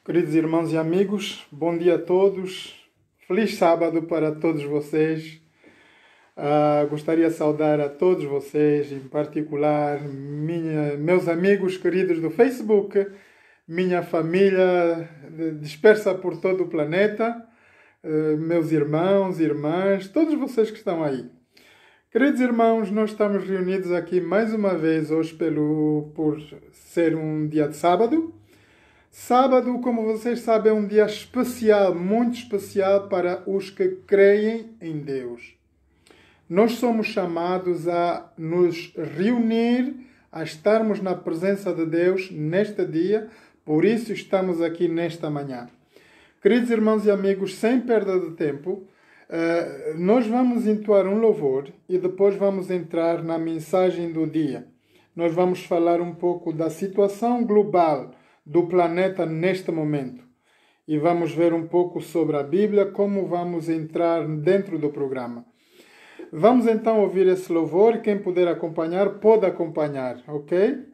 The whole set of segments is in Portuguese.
Queridos irmãos e amigos, bom dia a todos. Feliz sábado para todos vocês. Gostaria de saudar a todos vocês, em particular meus amigos queridos do Facebook, minha família dispersa por todo o planeta, meus irmãos, irmãs, todos vocês que estão aí. Queridos irmãos, nós estamos reunidos aqui mais uma vez hoje por ser um dia de sábado. Sábado, como vocês sabem, é um dia especial, muito especial para os que creem em Deus. Nós somos chamados a nos reunir, a estarmos na presença de Deus neste dia, por isso estamos aqui nesta manhã. Queridos irmãos e amigos, sem perda de tempo, nós vamos entoar um louvor e depois vamos entrar na mensagem do dia. Nós vamos falar um pouco da situação global do planeta neste momento. E vamos ver um pouco sobre a Bíblia, como vamos entrar dentro do programa. Vamos então ouvir esse louvor. Quem puder acompanhar, pode acompanhar, ok?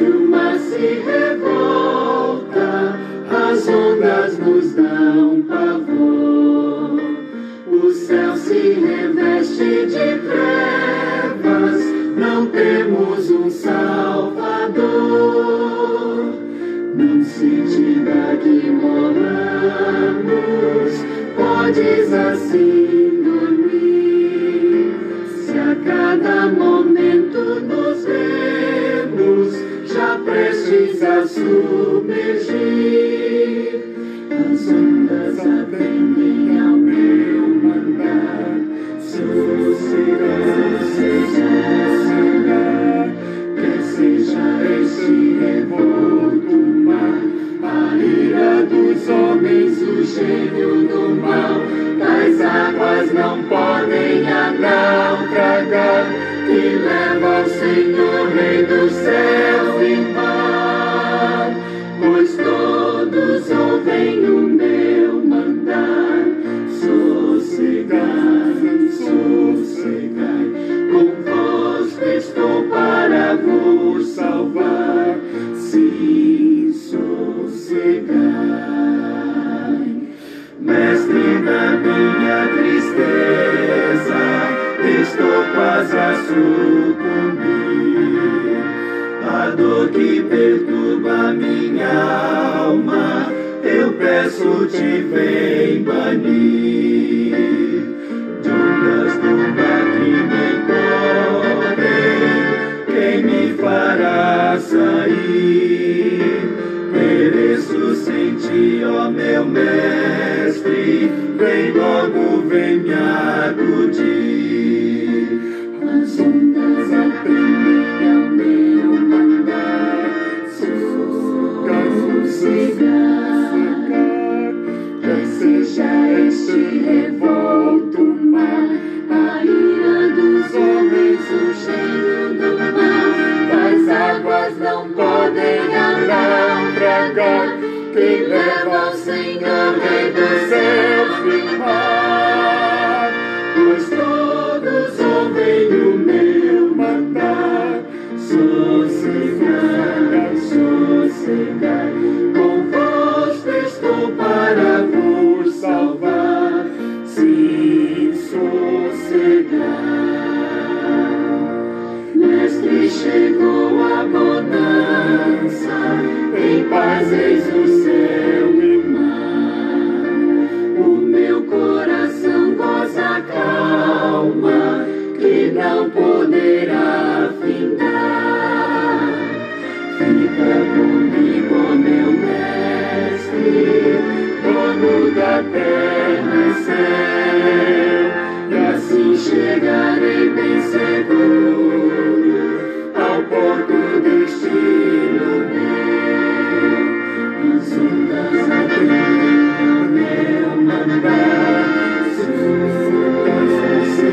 O mar se revolta, as ondas nos dão pavor. O céu se reveste de trevas, não temos um Salvador. Não se diga que morramos, podes assim dormir. Se a cada momento nos vemos já prestes a submergir, as ondas atendem ao meu mandar. Sossegar, sossegar, que seja este revolto mar, a ira dos homens, o gênio do mal. As águas não podem a naufragar, que leva ao Senhor, Rei do céu e mar. Pois todos ouvem o meu mandar. Sossegai, sossegai, convosco estou para vos salvar. Sim, sossegai. Mestre da minha tristeza, estou quase a sucumbir. A dor que perturba minha alma, eu peço-te, vem banir. De ondas do mar que me cobrem, quem me fará sair? Pereço sem ti, ó meu mestre, vem logo, vem me acudir. As ondas atendem ao meu mandar. Sossegar, que seja este revolto mar, a ira dos homens, o cheiro do mal. As águas não podem a naufragar, que leva ao Senhor, Rei dos céus e mar. Pois todos ouvem o meu mandar. Sossegai, sossegai, convosco estou para vos salvar. Sim, sossegai. Mestre, chegou a bonança, em paz eis o céu e mar. O meu coração goza calma, que não poderá findar. Fica comigo, meu mestre, dono da terra e céu, e assim chegarei bem seguro ao porto destino meu. As ondas atendem ao meu mandar.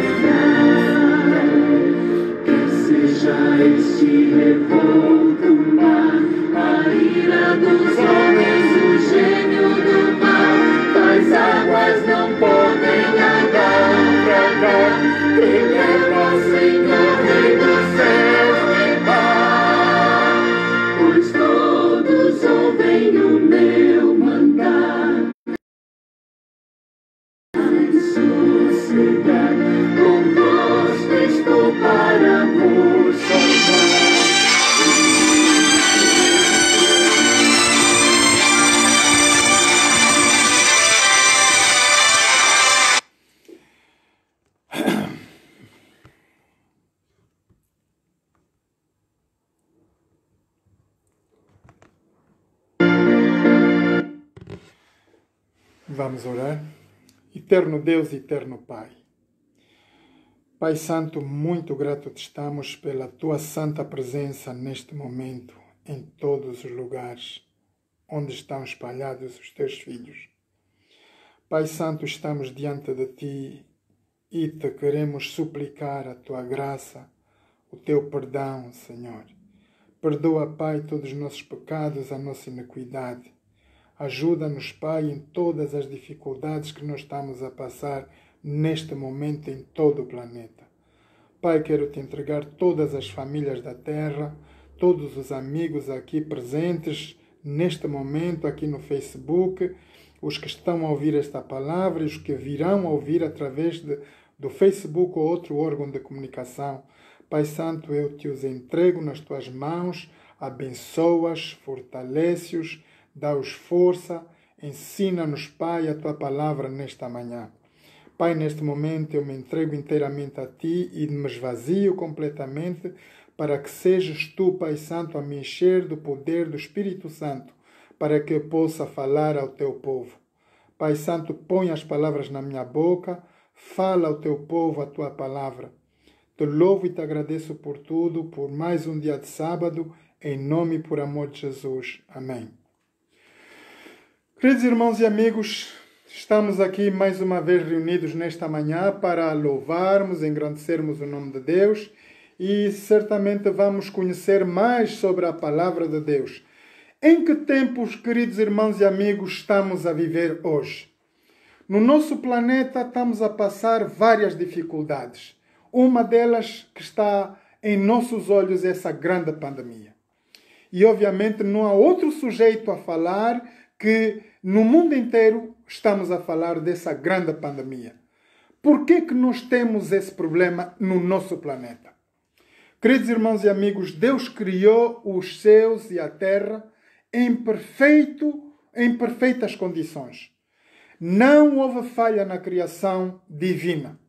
Sossegai, Vamos orar. Eterno Deus, eterno Pai. Pai Santo, muito grato te estamos pela tua santa presença neste momento, em todos os lugares onde estão espalhados os teus filhos. Pai Santo, estamos diante de ti e te queremos suplicar a tua graça, o teu perdão, Senhor. Perdoa, Pai, todos os nossos pecados, a nossa iniquidade. Ajuda-nos, Pai, em todas as dificuldades que nós estamos a passar neste momento em todo o planeta. Pai, quero te entregar todas as famílias da terra, todos os amigos aqui presentes neste momento aqui no Facebook, os que estão a ouvir esta palavra e os que virão a ouvir através do Facebook ou outro órgão de comunicação. Pai Santo, eu te os entrego nas tuas mãos, abençoa-os, fortalece-os, dá-os força, ensina-nos, Pai, a tua palavra nesta manhã. Pai, neste momento eu me entrego inteiramente a ti e me esvazio completamente para que sejas tu, Pai Santo, a me encher do poder do Espírito Santo, para que eu possa falar ao teu povo. Pai Santo, põe as palavras na minha boca, fala ao teu povo a tua palavra. Te louvo e te agradeço por tudo, por mais um dia de sábado, em nome e por amor de Jesus. Amém. Queridos irmãos e amigos, estamos aqui mais uma vez reunidos nesta manhã para louvarmos, engrandecermos o nome de Deus e certamente vamos conhecer mais sobre a palavra de Deus. Em que tempos, queridos irmãos e amigos, estamos a viver hoje? No nosso planeta estamos a passar várias dificuldades. Uma delas que está em nossos olhos é essa grande pandemia. E obviamente não há outro sujeito a falar que no mundo inteiro estamos a falar dessa grande pandemia. Por que nós temos esse problema no nosso planeta? Queridos irmãos e amigos, Deus criou os céus e a terra em perfeitas condições. Não houve falha na criação divina.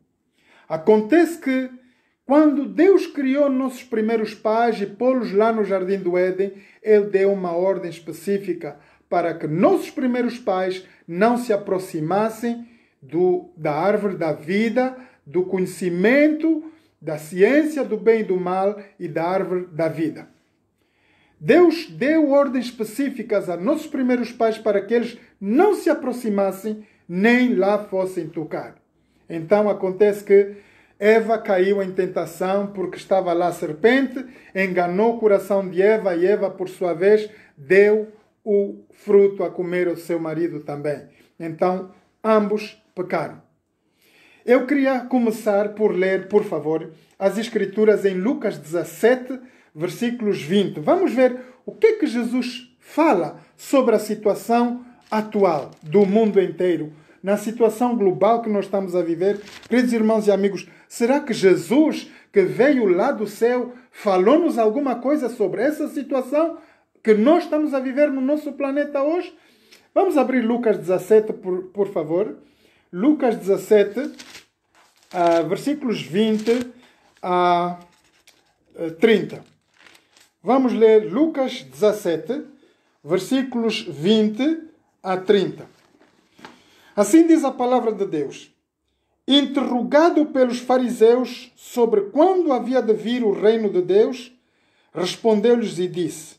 Acontece que quando Deus criou nossos primeiros pais e pô-los lá no Jardim do Éden, Ele deu uma ordem específica para que nossos primeiros pais não se aproximassem da árvore da vida, do conhecimento, da ciência do bem e do mal e da árvore da vida. Deus deu ordens específicas a nossos primeiros pais para que eles não se aproximassem nem lá fossem tocar. Então acontece que Eva caiu em tentação porque estava lá a serpente, enganou o coração de Eva e Eva, por sua vez, deu o fruto a comer ao seu marido também. Então, ambos pecaram. Eu queria começar por ler, por favor, as Escrituras em Lucas 17, versículos 20. Vamos ver o que Jesus fala sobre a situação atual do mundo inteiro, na situação global que nós estamos a viver. Queridos irmãos e amigos, será que Jesus, que veio lá do céu, falou-nos alguma coisa sobre essa situação que nós estamos a viver no nosso planeta hoje? Vamos abrir Lucas 17, por favor. Lucas 17, versículos 20 a 30. Vamos ler Lucas 17, versículos 20 a 30. Assim diz a palavra de Deus. Interrogado pelos fariseus sobre quando havia de vir o reino de Deus, respondeu-lhes e disse: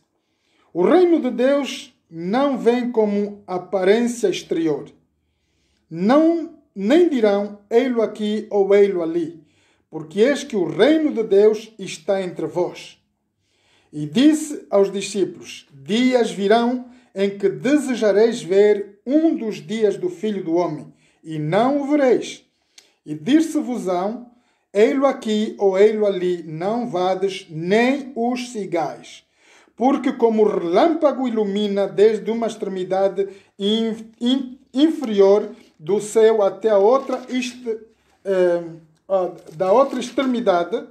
o reino de Deus não vem como aparência exterior. Nem dirão, ei-lo aqui ou ei-lo ali, porque eis que o reino de Deus está entre vós. E disse aos discípulos: dias virão em que desejareis ver um dos dias do Filho do Homem, e não o vereis. E dir-se-vos-ão, ei-lo aqui ou ei-lo ali, não vades nem os sigais. Porque como o relâmpago ilumina desde uma extremidade inferior do céu até a outra, da outra extremidade,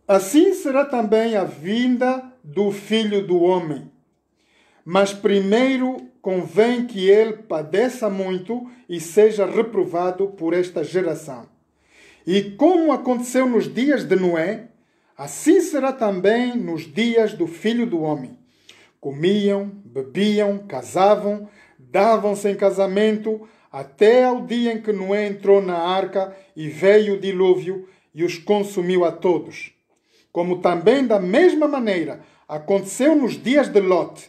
assim será também a vinda do Filho do Homem. Mas primeiro convém que ele padeça muito e seja reprovado por esta geração. E como aconteceu nos dias de Noé, assim será também nos dias do Filho do Homem. Comiam, bebiam, casavam, davam-se em casamento até ao dia em que Noé entrou na arca e veio o dilúvio e os consumiu a todos. Como também da mesma maneira aconteceu nos dias de Lot.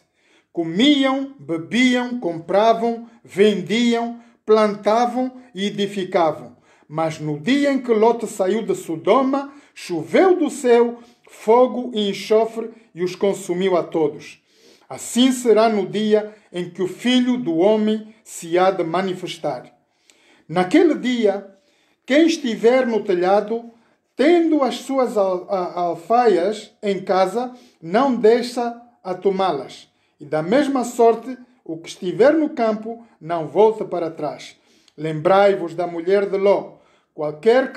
Comiam, bebiam, compravam, vendiam, plantavam e edificavam. Mas no dia em que Lot saiu de Sodoma, choveu do céu fogo e enxofre e os consumiu a todos. Assim será no dia em que o Filho do Homem se há de manifestar. Naquele dia, quem estiver no telhado, tendo as suas alfaias em casa, não deixa a tomá-las. E da mesma sorte, o que estiver no campo, não volta para trás. Lembrai-vos da mulher de Ló. Qualquer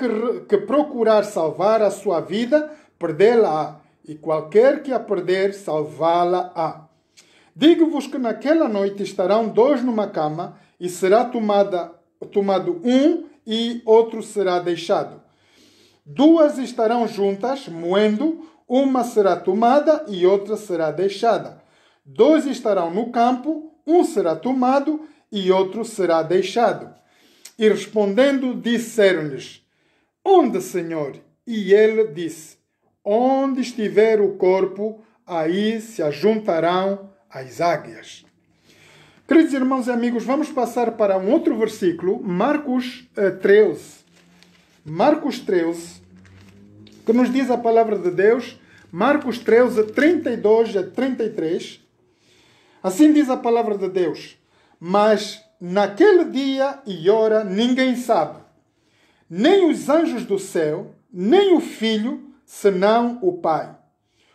que procurar salvar a sua vida, perdê-la-á. E qualquer que a perder, salvá-la-á. Digo-vos que naquela noite estarão dois numa cama, e será tomado um, e outro será deixado. Duas estarão juntas, moendo, uma será tomada e outra será deixada. Dois estarão no campo, um será tomado e outro será deixado. E respondendo, disseram-lhes: Onde, Senhor? E ele disse: Onde estiver o corpo, aí se ajuntarão as águias. Queridos irmãos e amigos, vamos passar para um outro versículo, Marcos 13. Marcos 13, que nos diz a palavra de Deus, Marcos 13, 32 a 33. Assim diz a palavra de Deus: Mas naquele dia e hora ninguém sabe, nem os anjos do céu, nem o Filho, senão o Pai.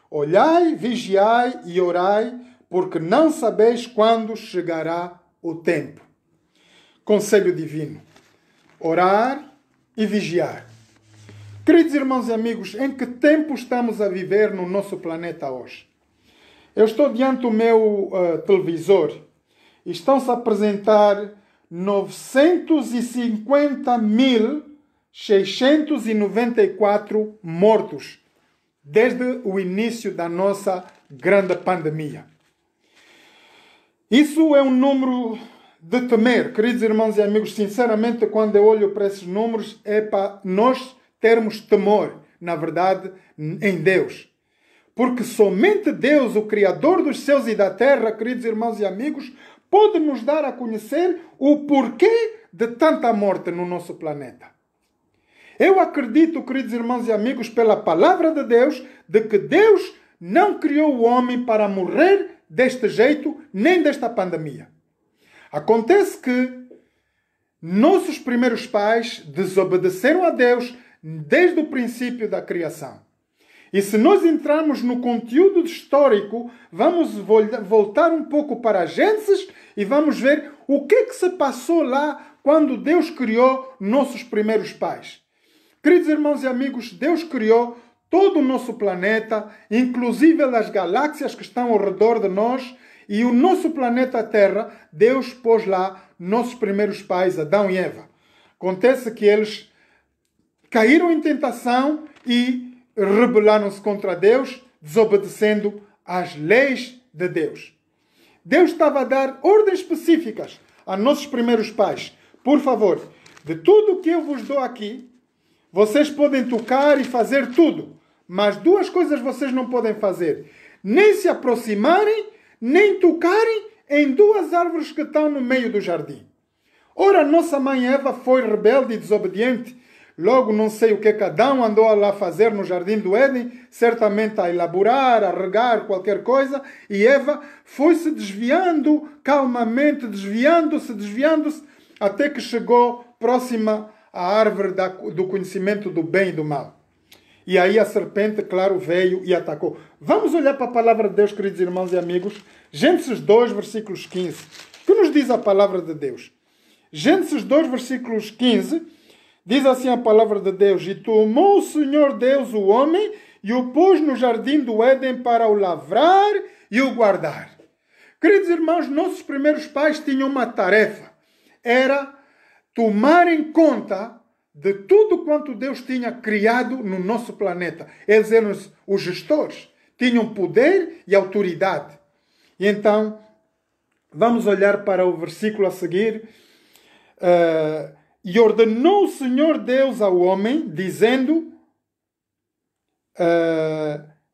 Olhai, vigiai e orai, porque não sabeis quando chegará o tempo. Conselho divino: orar e vigiar. Queridos irmãos e amigos, em que tempo estamos a viver no nosso planeta hoje? Eu estou diante do meu televisor e estão-se a apresentar 950.694 mortos desde o início da nossa grande pandemia. Isso é um número de temer, queridos irmãos e amigos. Sinceramente, quando eu olho para esses números, é para nós termos temor, na verdade, em Deus. Porque somente Deus, o Criador dos céus e da terra, queridos irmãos e amigos, pode nos dar a conhecer o porquê de tanta morte no nosso planeta. Eu acredito, queridos irmãos e amigos, pela palavra de Deus, de que Deus não criou o homem para morrer deste jeito, nem desta pandemia. Acontece que nossos primeiros pais desobedeceram a Deus desde o princípio da criação. E se nós entrarmos no conteúdo histórico, vamos voltar um pouco para a Gênesis e vamos ver o que se passou lá quando Deus criou nossos primeiros pais. Queridos irmãos e amigos, Deus criou todo o nosso planeta, inclusive as galáxias que estão ao redor de nós, e o nosso planeta Terra, Deus pôs lá nossos primeiros pais, Adão e Eva. Acontece que eles caíram em tentação e rebelaram-se contra Deus, desobedecendo às leis de Deus. Deus estava a dar ordens específicas a nossos primeiros pais. Por favor, de tudo o que eu vos dou aqui, vocês podem tocar e fazer tudo. Mas duas coisas vocês não podem fazer: nem se aproximarem, nem tocarem em duas árvores que estão no meio do jardim. Ora, nossa mãe Eva foi rebelde e desobediente. Logo, não sei o que Adão andou lá fazer no jardim do Éden, certamente a elaborar, a regar qualquer coisa, e Eva foi se desviando calmamente, desviando-se, até que chegou próxima à árvore do conhecimento do bem e do mal. E aí a serpente, claro, veio e atacou. Vamos olhar para a palavra de Deus, queridos irmãos e amigos. Gênesis 2, versículos 15. O que nos diz a palavra de Deus? Gênesis 2, versículos 15, diz assim a palavra de Deus: E tomou o Senhor Deus o homem e o pôs no jardim do Éden para o lavrar e o guardar. Queridos irmãos, nossos primeiros pais tinham uma tarefa. Era tomarem conta de tudo quanto Deus tinha criado no nosso planeta. Eles eram os gestores. Tinham poder e autoridade. E então, Vamos olhar para o versículo a seguir. E ordenou o Senhor Deus ao homem, dizendo: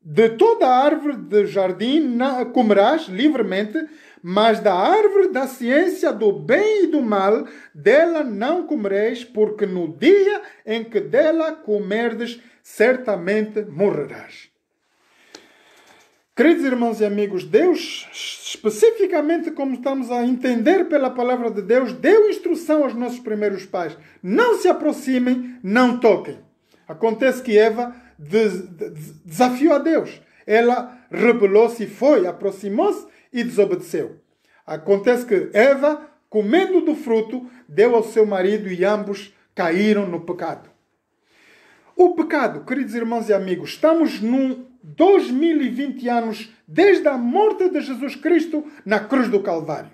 de toda a árvore do jardim comerás livremente, mas da árvore da ciência do bem e do mal, dela não comereis, porque no dia em que dela comerdes, certamente morrerás. Queridos irmãos e amigos, Deus, especificamente como estamos a entender pela palavra de Deus, deu instrução aos nossos primeiros pais: não se aproximem, não toquem. Acontece que Eva desafiou a Deus. Ela rebelou-se e foi, aproximou-se e desobedeceu. Acontece que Eva, comendo do fruto, deu ao seu marido e ambos caíram no pecado. O pecado, queridos irmãos e amigos, estamos num 2020 anos desde a morte de Jesus Cristo na cruz do Calvário.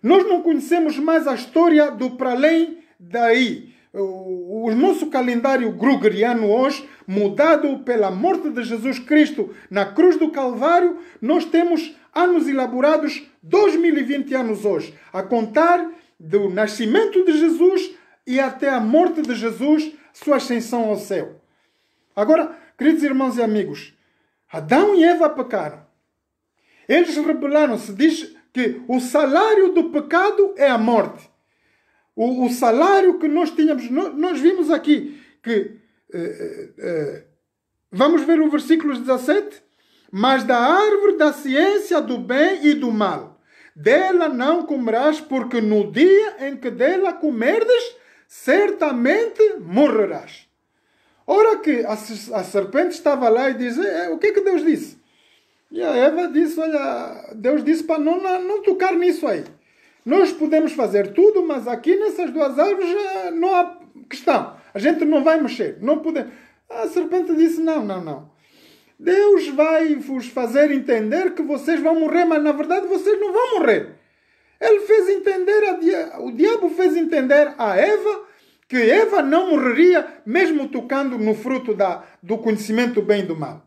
Nós não conhecemos mais a história do para além daí. O nosso calendário gregoriano hoje, mudado pela morte de Jesus Cristo na cruz do Calvário, nós temos anos elaborados, 2020 anos hoje, a contar do nascimento de Jesus e até a morte de Jesus, sua ascensão ao céu. Agora, queridos irmãos e amigos, Adão e Eva pecaram. Eles rebelaram-se. Diz que o salário do pecado é a morte. O salário que nós tínhamos, nós vimos aqui que, vamos ver o versículo 17, mas da árvore da ciência do bem e do mal, dela não comerás, porque no dia em que dela comerdes, certamente morrerás. Ora que a serpente estava lá e diz: o que é que Deus disse? E a Eva disse: olha, Deus disse para não tocar nisso aí. Nós podemos fazer tudo, mas aqui nessas duas árvores não há questão. A gente não vai mexer. Não podemos. A serpente disse: não. Deus vai vos fazer entender que vocês vão morrer, mas na verdade vocês não vão morrer. Ele fez entender, o diabo fez entender a Eva que Eva não morreria mesmo tocando no fruto do conhecimento do bem e do mal.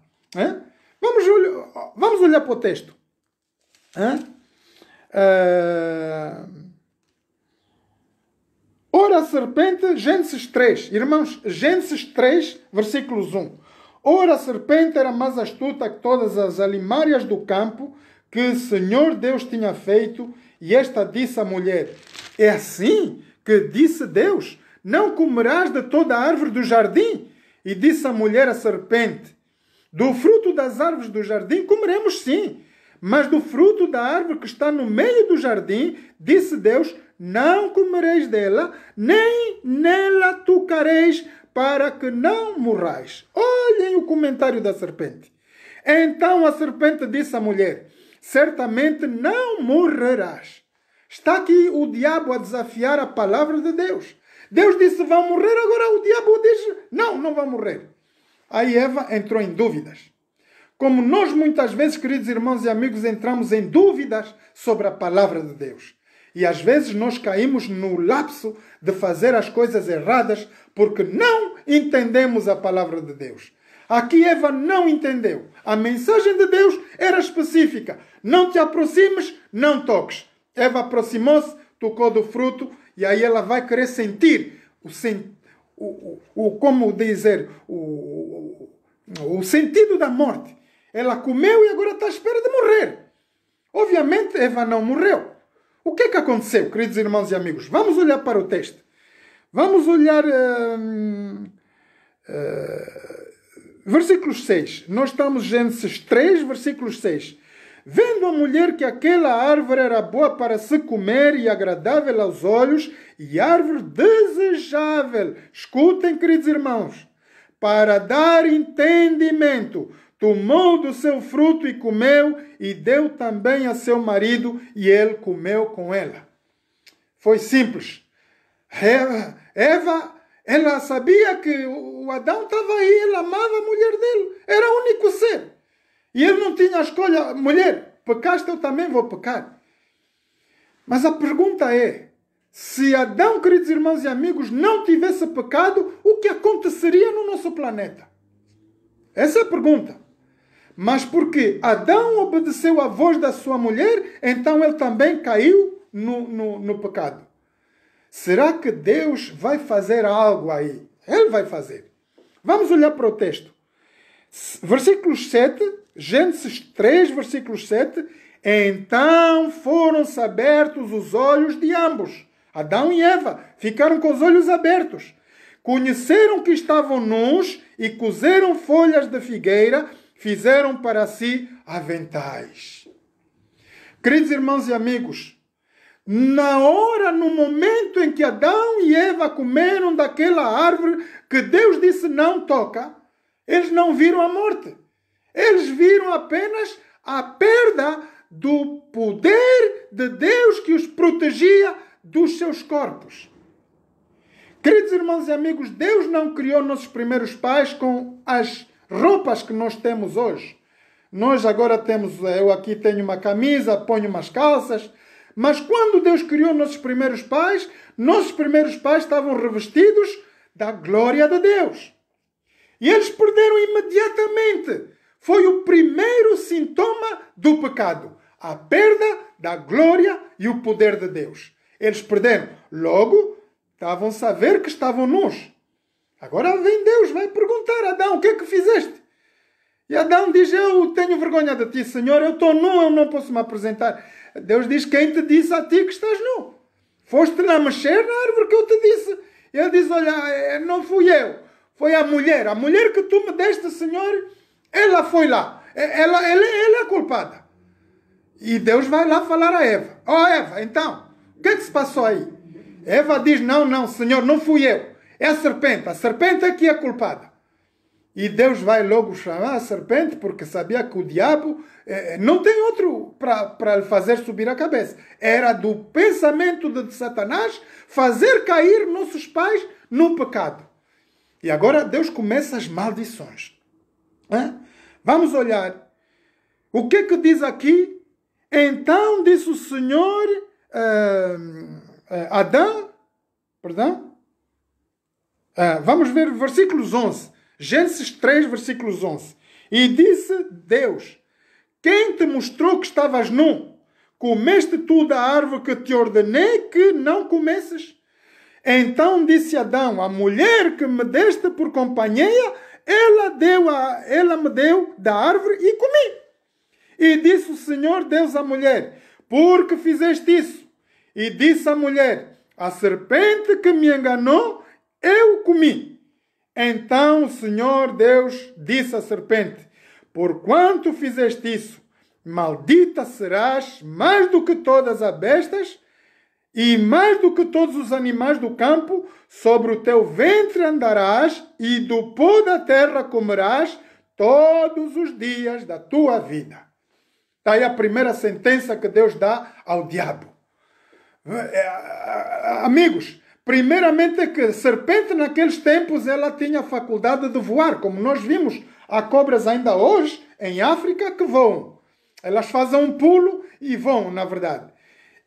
Vamos olhar para o texto. Ora a serpente, Gênesis 3, irmãos, Gênesis 3, versículos 1. Ora a serpente era mais astuta que todas as alimárias do campo que o Senhor Deus tinha feito, e esta disse à mulher: é assim que disse Deus: não comerás de toda a árvore do jardim? E disse a mulher à serpente: do fruto das árvores do jardim comeremos sim, mas do fruto da árvore que está no meio do jardim, disse Deus: não comereis dela, nem nela tocareis, para que não morrais. Olhem o comentário da serpente. Então a serpente disse à mulher: certamente não morrerás. Está aqui o diabo a desafiar a palavra de Deus. Deus disse: vão morrer, agora o diabo diz: não vão morrer. Aí Eva entrou em dúvidas. Como nós muitas vezes, queridos irmãos e amigos, entramos em dúvidas sobre a palavra de Deus. E às vezes nós caímos no lapso de fazer as coisas erradas porque não entendemos a palavra de Deus. Aqui Eva não entendeu. A mensagem de Deus era específica: não te aproximes, não toques. Eva aproximou-se, tocou do fruto, e aí ela vai querer sentir o sentido da morte. Ela comeu e agora está à espera de morrer. Obviamente Eva não morreu. O que é que aconteceu, queridos irmãos e amigos? Vamos olhar para o texto. Vamos olhar versículo 6. Nós estamos em Gênesis 3, versículo 6. Vendo a mulher que aquela árvore era boa para se comer e agradável aos olhos, e árvore desejável, escutem, queridos irmãos, para dar entendimento, tomou do seu fruto e comeu, e deu também a seu marido, e ele comeu com ela. Foi simples. Eva, ela sabia que o Adão estava aí, ele amava a mulher dele, era o único ser. E ele não tinha a escolha: mulher, pecaste, eu também vou pecar. Mas a pergunta é: se Adão, queridos irmãos e amigos, não tivesse pecado, o que aconteceria no nosso planeta? Essa é a pergunta. Mas porque Adão obedeceu à voz da sua mulher, então ele também caiu no pecado. Será que Deus vai fazer algo aí? Ele vai fazer. Vamos olhar para o texto. Versículo 7, Gênesis 3, versículo 7. Então foram-se abertos os olhos de ambos. Adão e Eva ficaram com os olhos abertos. Conheceram que estavam nus e cozeram folhas de figueira, fizeram para si aventais. Queridos irmãos e amigos, no momento em que Adão e Eva comeram daquela árvore que Deus disse não toca, eles não viram a morte. Eles viram apenas a perda do poder de Deus que os protegia dos seus corpos. Queridos irmãos e amigos, Deus não criou nossos primeiros pais com as roupas que nós temos hoje. Nós agora temos, eu aqui tenho uma camisa, ponho umas calças, mas quando Deus criou nossos primeiros pais estavam revestidos da glória de Deus. E eles perderam imediatamente. Foi o primeiro sintoma do pecado. A perda da glória e o poder de Deus. Eles perderam. Logo, estavam a ver que estavam nus. Agora vem Deus, vai perguntar a Adão, o que é que fizeste? E Adão diz, eu tenho vergonha de ti, Senhor, eu estou nu, eu não posso me apresentar. Deus diz, quem te disse a ti que estás nu? Foste lá mexer na árvore que eu te disse. Ele diz, olha, não fui eu, foi a mulher que tu me deste, Senhor, ela foi lá, ela é a culpada. E Deus vai lá falar a Eva. Eva, então, o que é que se passou aí? Eva diz, não, Senhor, não fui eu. É a serpente é que é a culpada. E Deus vai logo chamar a serpente, porque sabia que o diabo não tem outro para lhe fazer subir a cabeça. Era do pensamento de Satanás fazer cair nossos pais no pecado. E agora Deus começa as maldições. Vamos olhar. O que é que diz aqui? Então disse o Senhor Adão, vamos ver versículos 11. Gênesis 3, versículos 11. E disse Deus, quem te mostrou que estavas nu? Comeste tu da árvore que te ordenei que não comesses? Então disse Adão, a mulher que me deste por companheira, ela me deu da árvore e comi. E disse o Senhor Deus à mulher, porque fizeste isso? E disse a mulher, a serpente que me enganou, eu comi. Então o Senhor Deus disse à serpente, porquanto fizeste isso, maldita serás mais do que todas as bestas e mais do que todos os animais do campo, sobre o teu ventre andarás e do pó da terra comerás todos os dias da tua vida. Está aí a primeira sentença que Deus dá ao diabo. Amigos, primeiramente é que a serpente naqueles tempos ela tinha a faculdade de voar, como nós vimos, há cobras ainda hoje em África que voam. Elas fazem um pulo e voam, na verdade.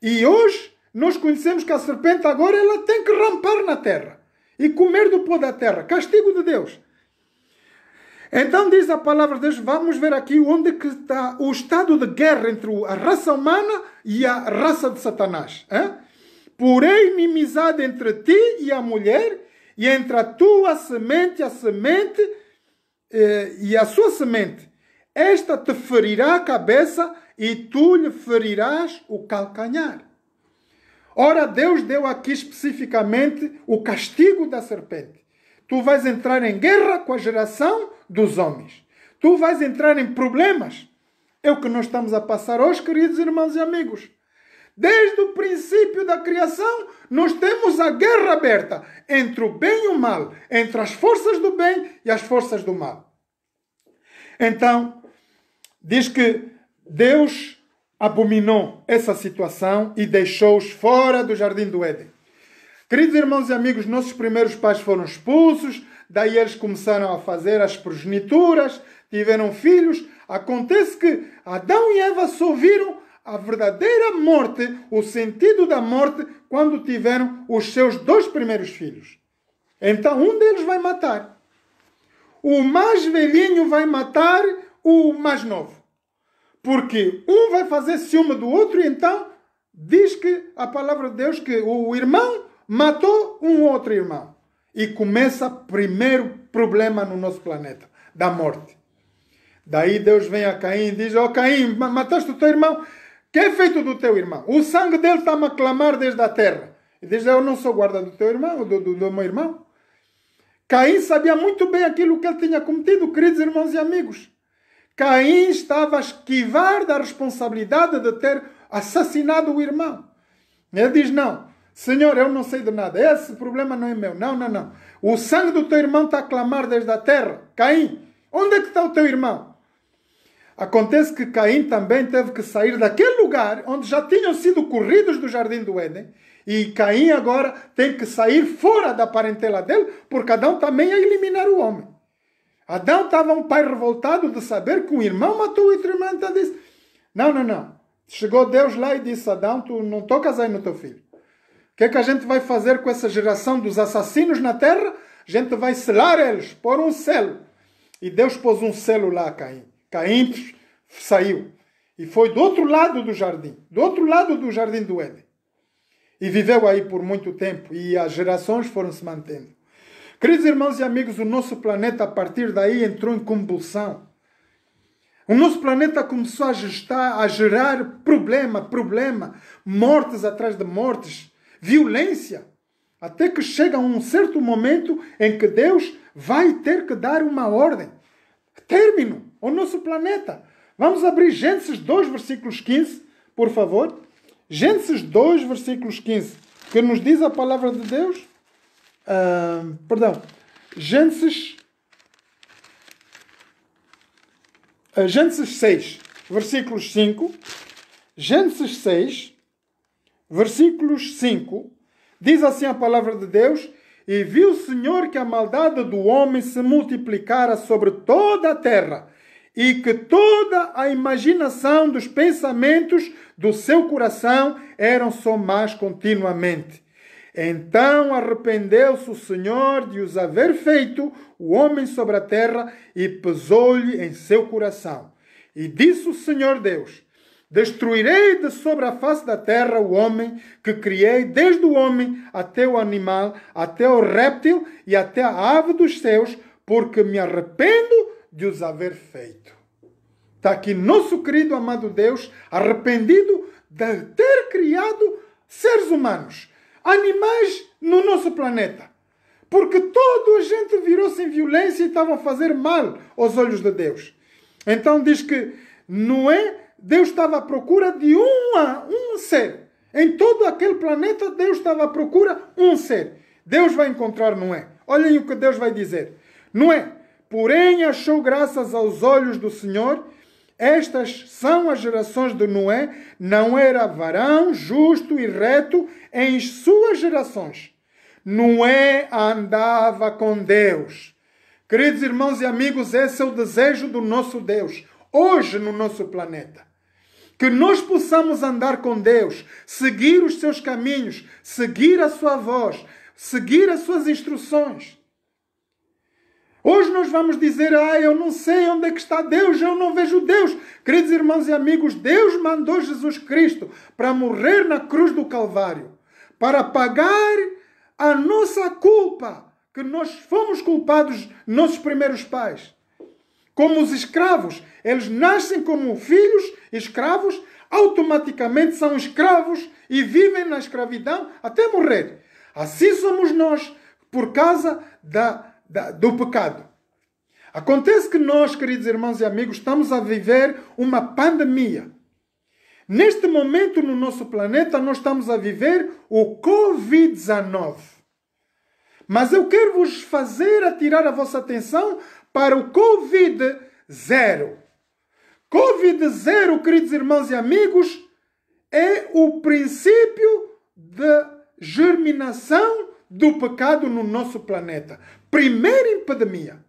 E hoje nós conhecemos que a serpente agora ela tem que rampar na terra e comer do pó da terra, castigo de Deus. Então diz a palavra de Deus, vamos ver aqui onde que está o estado de guerra entre a raça humana e a raça de Satanás. Porém, inimizade entre ti e a mulher, e entre a tua semente e a sua semente. Esta te ferirá a cabeça e tu lhe ferirás o calcanhar. Ora, Deus deu aqui especificamente o castigo da serpente. Tu vais entrar em guerra com a geração dos homens. Tu vais entrar em problemas. É o que nós estamos a passar hoje, queridos irmãos e amigos. Desde o princípio da criação, nós temos a guerra aberta entre o bem e o mal, entre as forças do bem e as forças do mal. Então, diz que Deus abominou essa situação e deixou-os fora do jardim do Éden. Queridos irmãos e amigos, nossos primeiros pais foram expulsos, daí eles começaram a fazer as progenituras, tiveram filhos. Acontece que Adão e Eva só viram a verdadeira morte, o sentido da morte, quando tiveram os seus 2 primeiros filhos. Então um deles vai matar. O mais velhinho vai matar o mais novo. Porque um vai fazer ciúme do outro e então diz que a palavra de Deus que o irmão matou um outro irmão. E começa o primeiro problema no nosso planeta, da morte. Daí Deus vem a Caim e diz: ó Caim, mataste o teu irmão? Que é feito do teu irmão? O sangue dele está-me a clamar desde a terra. E diz: eu não sou guarda do teu irmão, do meu irmão. Caim sabia muito bem aquilo que ele tinha cometido, queridos irmãos e amigos. Caim estava a esquivar da responsabilidade de ter assassinado o irmão. Ele diz: não, Senhor, eu não sei de nada. Esse problema não é meu. Não. O sangue do teu irmão está a clamar desde a terra. Caim, onde é que está o teu irmão? Acontece que Caim também teve que sair daquele lugar onde já tinham sido corridos do Jardim do Éden. E Caim agora tem que sair fora da parentela dele, porque Adão também ia eliminar o homem. Adão estava um pai revoltado de saber que um irmão matou o outro irmão. Então disse: não. Chegou Deus lá e disse: Adão, tu não tocas aí no teu filho. O que é que a gente vai fazer com essa geração dos assassinos na terra? A gente vai selar eles, pôr um selo. E Deus pôs um selo lá a Caim. Caim saiu. E foi do outro lado do jardim. Do outro lado do Jardim do Éden. E viveu aí por muito tempo. E as gerações foram se mantendo. Queridos irmãos e amigos, o nosso planeta a partir daí entrou em convulsão. O nosso planeta começou a gerar problema, mortes atrás de mortes, violência. Até que chega um certo momento em que Deus vai ter que dar uma ordem. Término ao nosso planeta. Vamos abrir Gênesis 2, versículos 15, por favor. Gênesis 2, versículos 15. Que nos diz a palavra de Deus. Gênesis 6, versículos 5. Gênesis 6, versículos 5. Diz assim a palavra de Deus: e viu o Senhor que a maldade do homem se multiplicara sobre toda a terra, e que toda a imaginação dos pensamentos do seu coração eram só más continuamente. Então arrependeu-se o Senhor de os haver feito o homem sobre a terra, e pesou-lhe em seu coração. E disse o Senhor Deus: destruirei de sobre a face da terra o homem que criei, desde o homem até o animal, até o réptil e até a ave dos céus, porque me arrependo de os haver feito. Está aqui nosso querido amado Deus arrependido de ter criado seres humanos, animais no nosso planeta. Porque toda a gente virou-se em violência e estava a fazer mal aos olhos de Deus. Então diz que Deus estava à procura de um ser. Em todo aquele planeta, Deus estava à procura de um ser. Deus vai encontrar Noé. Olhem o que Deus vai dizer. Noé, porém, achou graças aos olhos do Senhor. Estas são as gerações de Noé. Não era varão, justo e reto em suas gerações. Noé andava com Deus. Queridos irmãos e amigos, esse é o desejo do nosso Deus, hoje no nosso planeta. Que nós possamos andar com Deus, seguir os seus caminhos, seguir a sua voz, seguir as suas instruções. Hoje nós vamos dizer: eu não sei onde é que está Deus, eu não vejo Deus. Queridos irmãos e amigos, Deus mandou Jesus Cristo para morrer na cruz do Calvário, para pagar a nossa culpa, que nós fomos culpados, nossos primeiros pais. Como os escravos, eles nascem como filhos escravos, automaticamente são escravos e vivem na escravidão até morrer. Assim somos nós, por causa do pecado. Acontece que nós, queridos irmãos e amigos, estamos a viver uma pandemia. Neste momento no nosso planeta nós estamos a viver o Covid-19. Mas eu quero vos fazer atirar a vossa atenção para o Covid-0. Covid-0, queridos irmãos e amigos, é o princípio da germinação do pecado no nosso planeta. Primeira epidemia.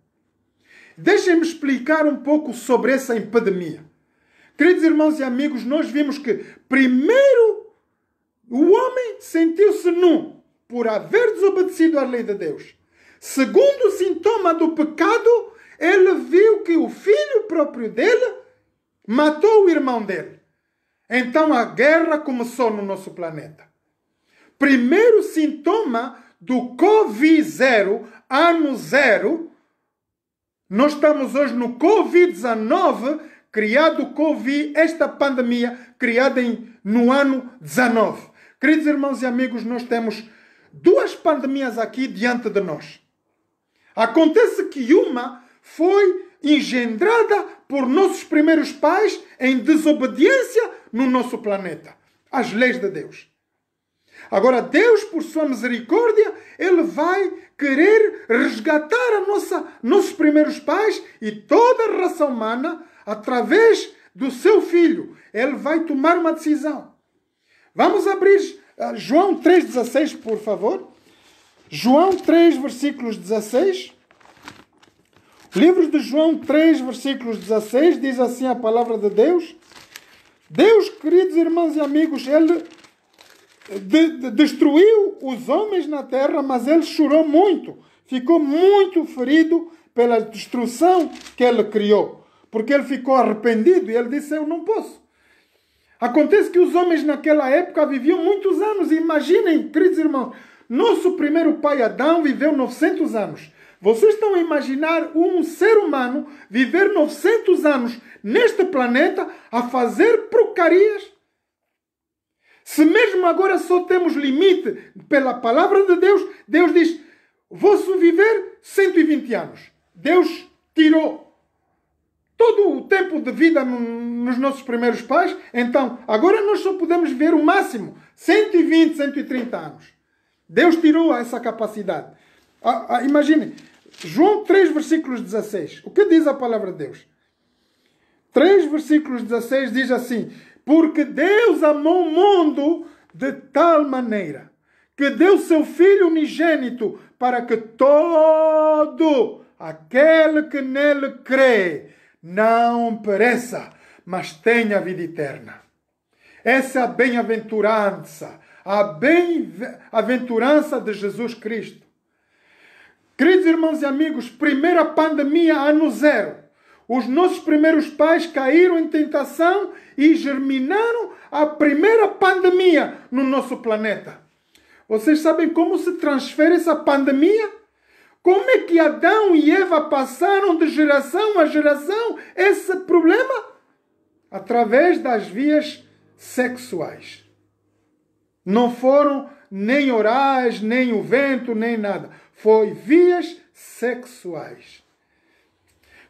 Deixem-me explicar um pouco sobre essa epidemia. Queridos irmãos e amigos, nós vimos que primeiro o homem sentiu-se nu por haver desobedecido à lei de Deus. Segundo sintoma do pecado ele viu que o filho próprio dele matou o irmão dele. Então a guerra começou no nosso planeta. Primeiro sintoma do Covid-0, ano 0, nós estamos hoje no Covid-19, criado Covid, esta pandemia criada no ano 19. Queridos irmãos e amigos, nós temos duas pandemias aqui diante de nós. Acontece que uma foi engendrada por nossos primeiros pais em desobediência no nosso planeta, às leis de Deus. Agora, Deus, por sua misericórdia, Ele vai querer resgatar nossos primeiros pais e toda a raça humana através do seu Filho. Ele vai tomar uma decisão. Vamos abrir João 3,16, por favor. João 3, versículos 16. O livro de João 3, versículos 16, diz assim a palavra de Deus. Deus, queridos irmãos e amigos, Ele destruiu os homens na terra, mas Ele chorou muito. Ficou muito ferido pela destruição que Ele criou. Porque Ele ficou arrependido e Ele disse, eu não posso. Acontece que os homens naquela época viviam muitos anos. Imaginem, queridos irmãos, nosso primeiro pai Adão viveu 900 anos. Vocês estão a imaginar um ser humano viver 900 anos neste planeta a fazer porcarias? Se mesmo agora só temos limite pela palavra de Deus, Deus diz, vou viver 120 anos. Deus tirou todo o tempo de vida nos nossos primeiros pais, então agora nós só podemos viver o máximo, 120, 130 anos. Deus tirou essa capacidade. Imaginem, João 3, versículos 16. O que diz a palavra de Deus? 3, versículos 16 diz assim, porque Deus amou o mundo de tal maneira que deu seu Filho unigênito para que todo aquele que nele crê não pereça, mas tenha a vida eterna. Essa é a bem-aventurança, a bem-aventurança de Jesus Cristo. Queridos irmãos e amigos, primeira pandemia, ano 0. Os nossos primeiros pais caíram em tentação e germinaram a primeira pandemia no nosso planeta. Vocês sabem como se transfere essa pandemia? Como é que Adão e Eva passaram de geração a geração esse problema? Através das vias sexuais. Não foram nem orais, nem o vento, nem nada. Foi vias sexuais.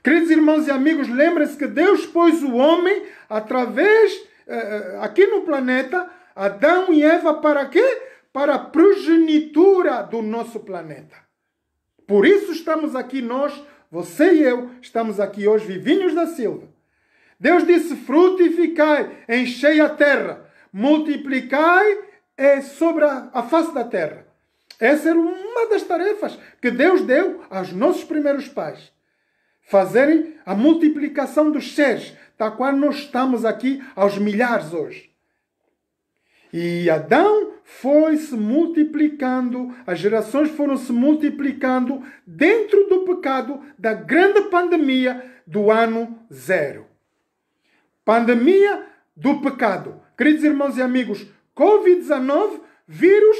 Queridos irmãos e amigos, lembrem-se que Deus pôs o homem através, aqui no planeta, Adão e Eva, para quê? Para a progenitura do nosso planeta. Por isso estamos aqui nós, você e eu, estamos aqui hoje, vivinhos da Silva. Deus disse, frutificai, enchei a terra, multiplicai sobre a face da terra. Essa era uma das tarefas que Deus deu aos nossos primeiros pais. Fazerem a multiplicação dos seres, da qual nós estamos aqui aos milhares hoje. E Adão foi se multiplicando, as gerações foram se multiplicando dentro do pecado da grande pandemia do ano 0. Pandemia do pecado. Queridos irmãos e amigos, Covid-19, vírus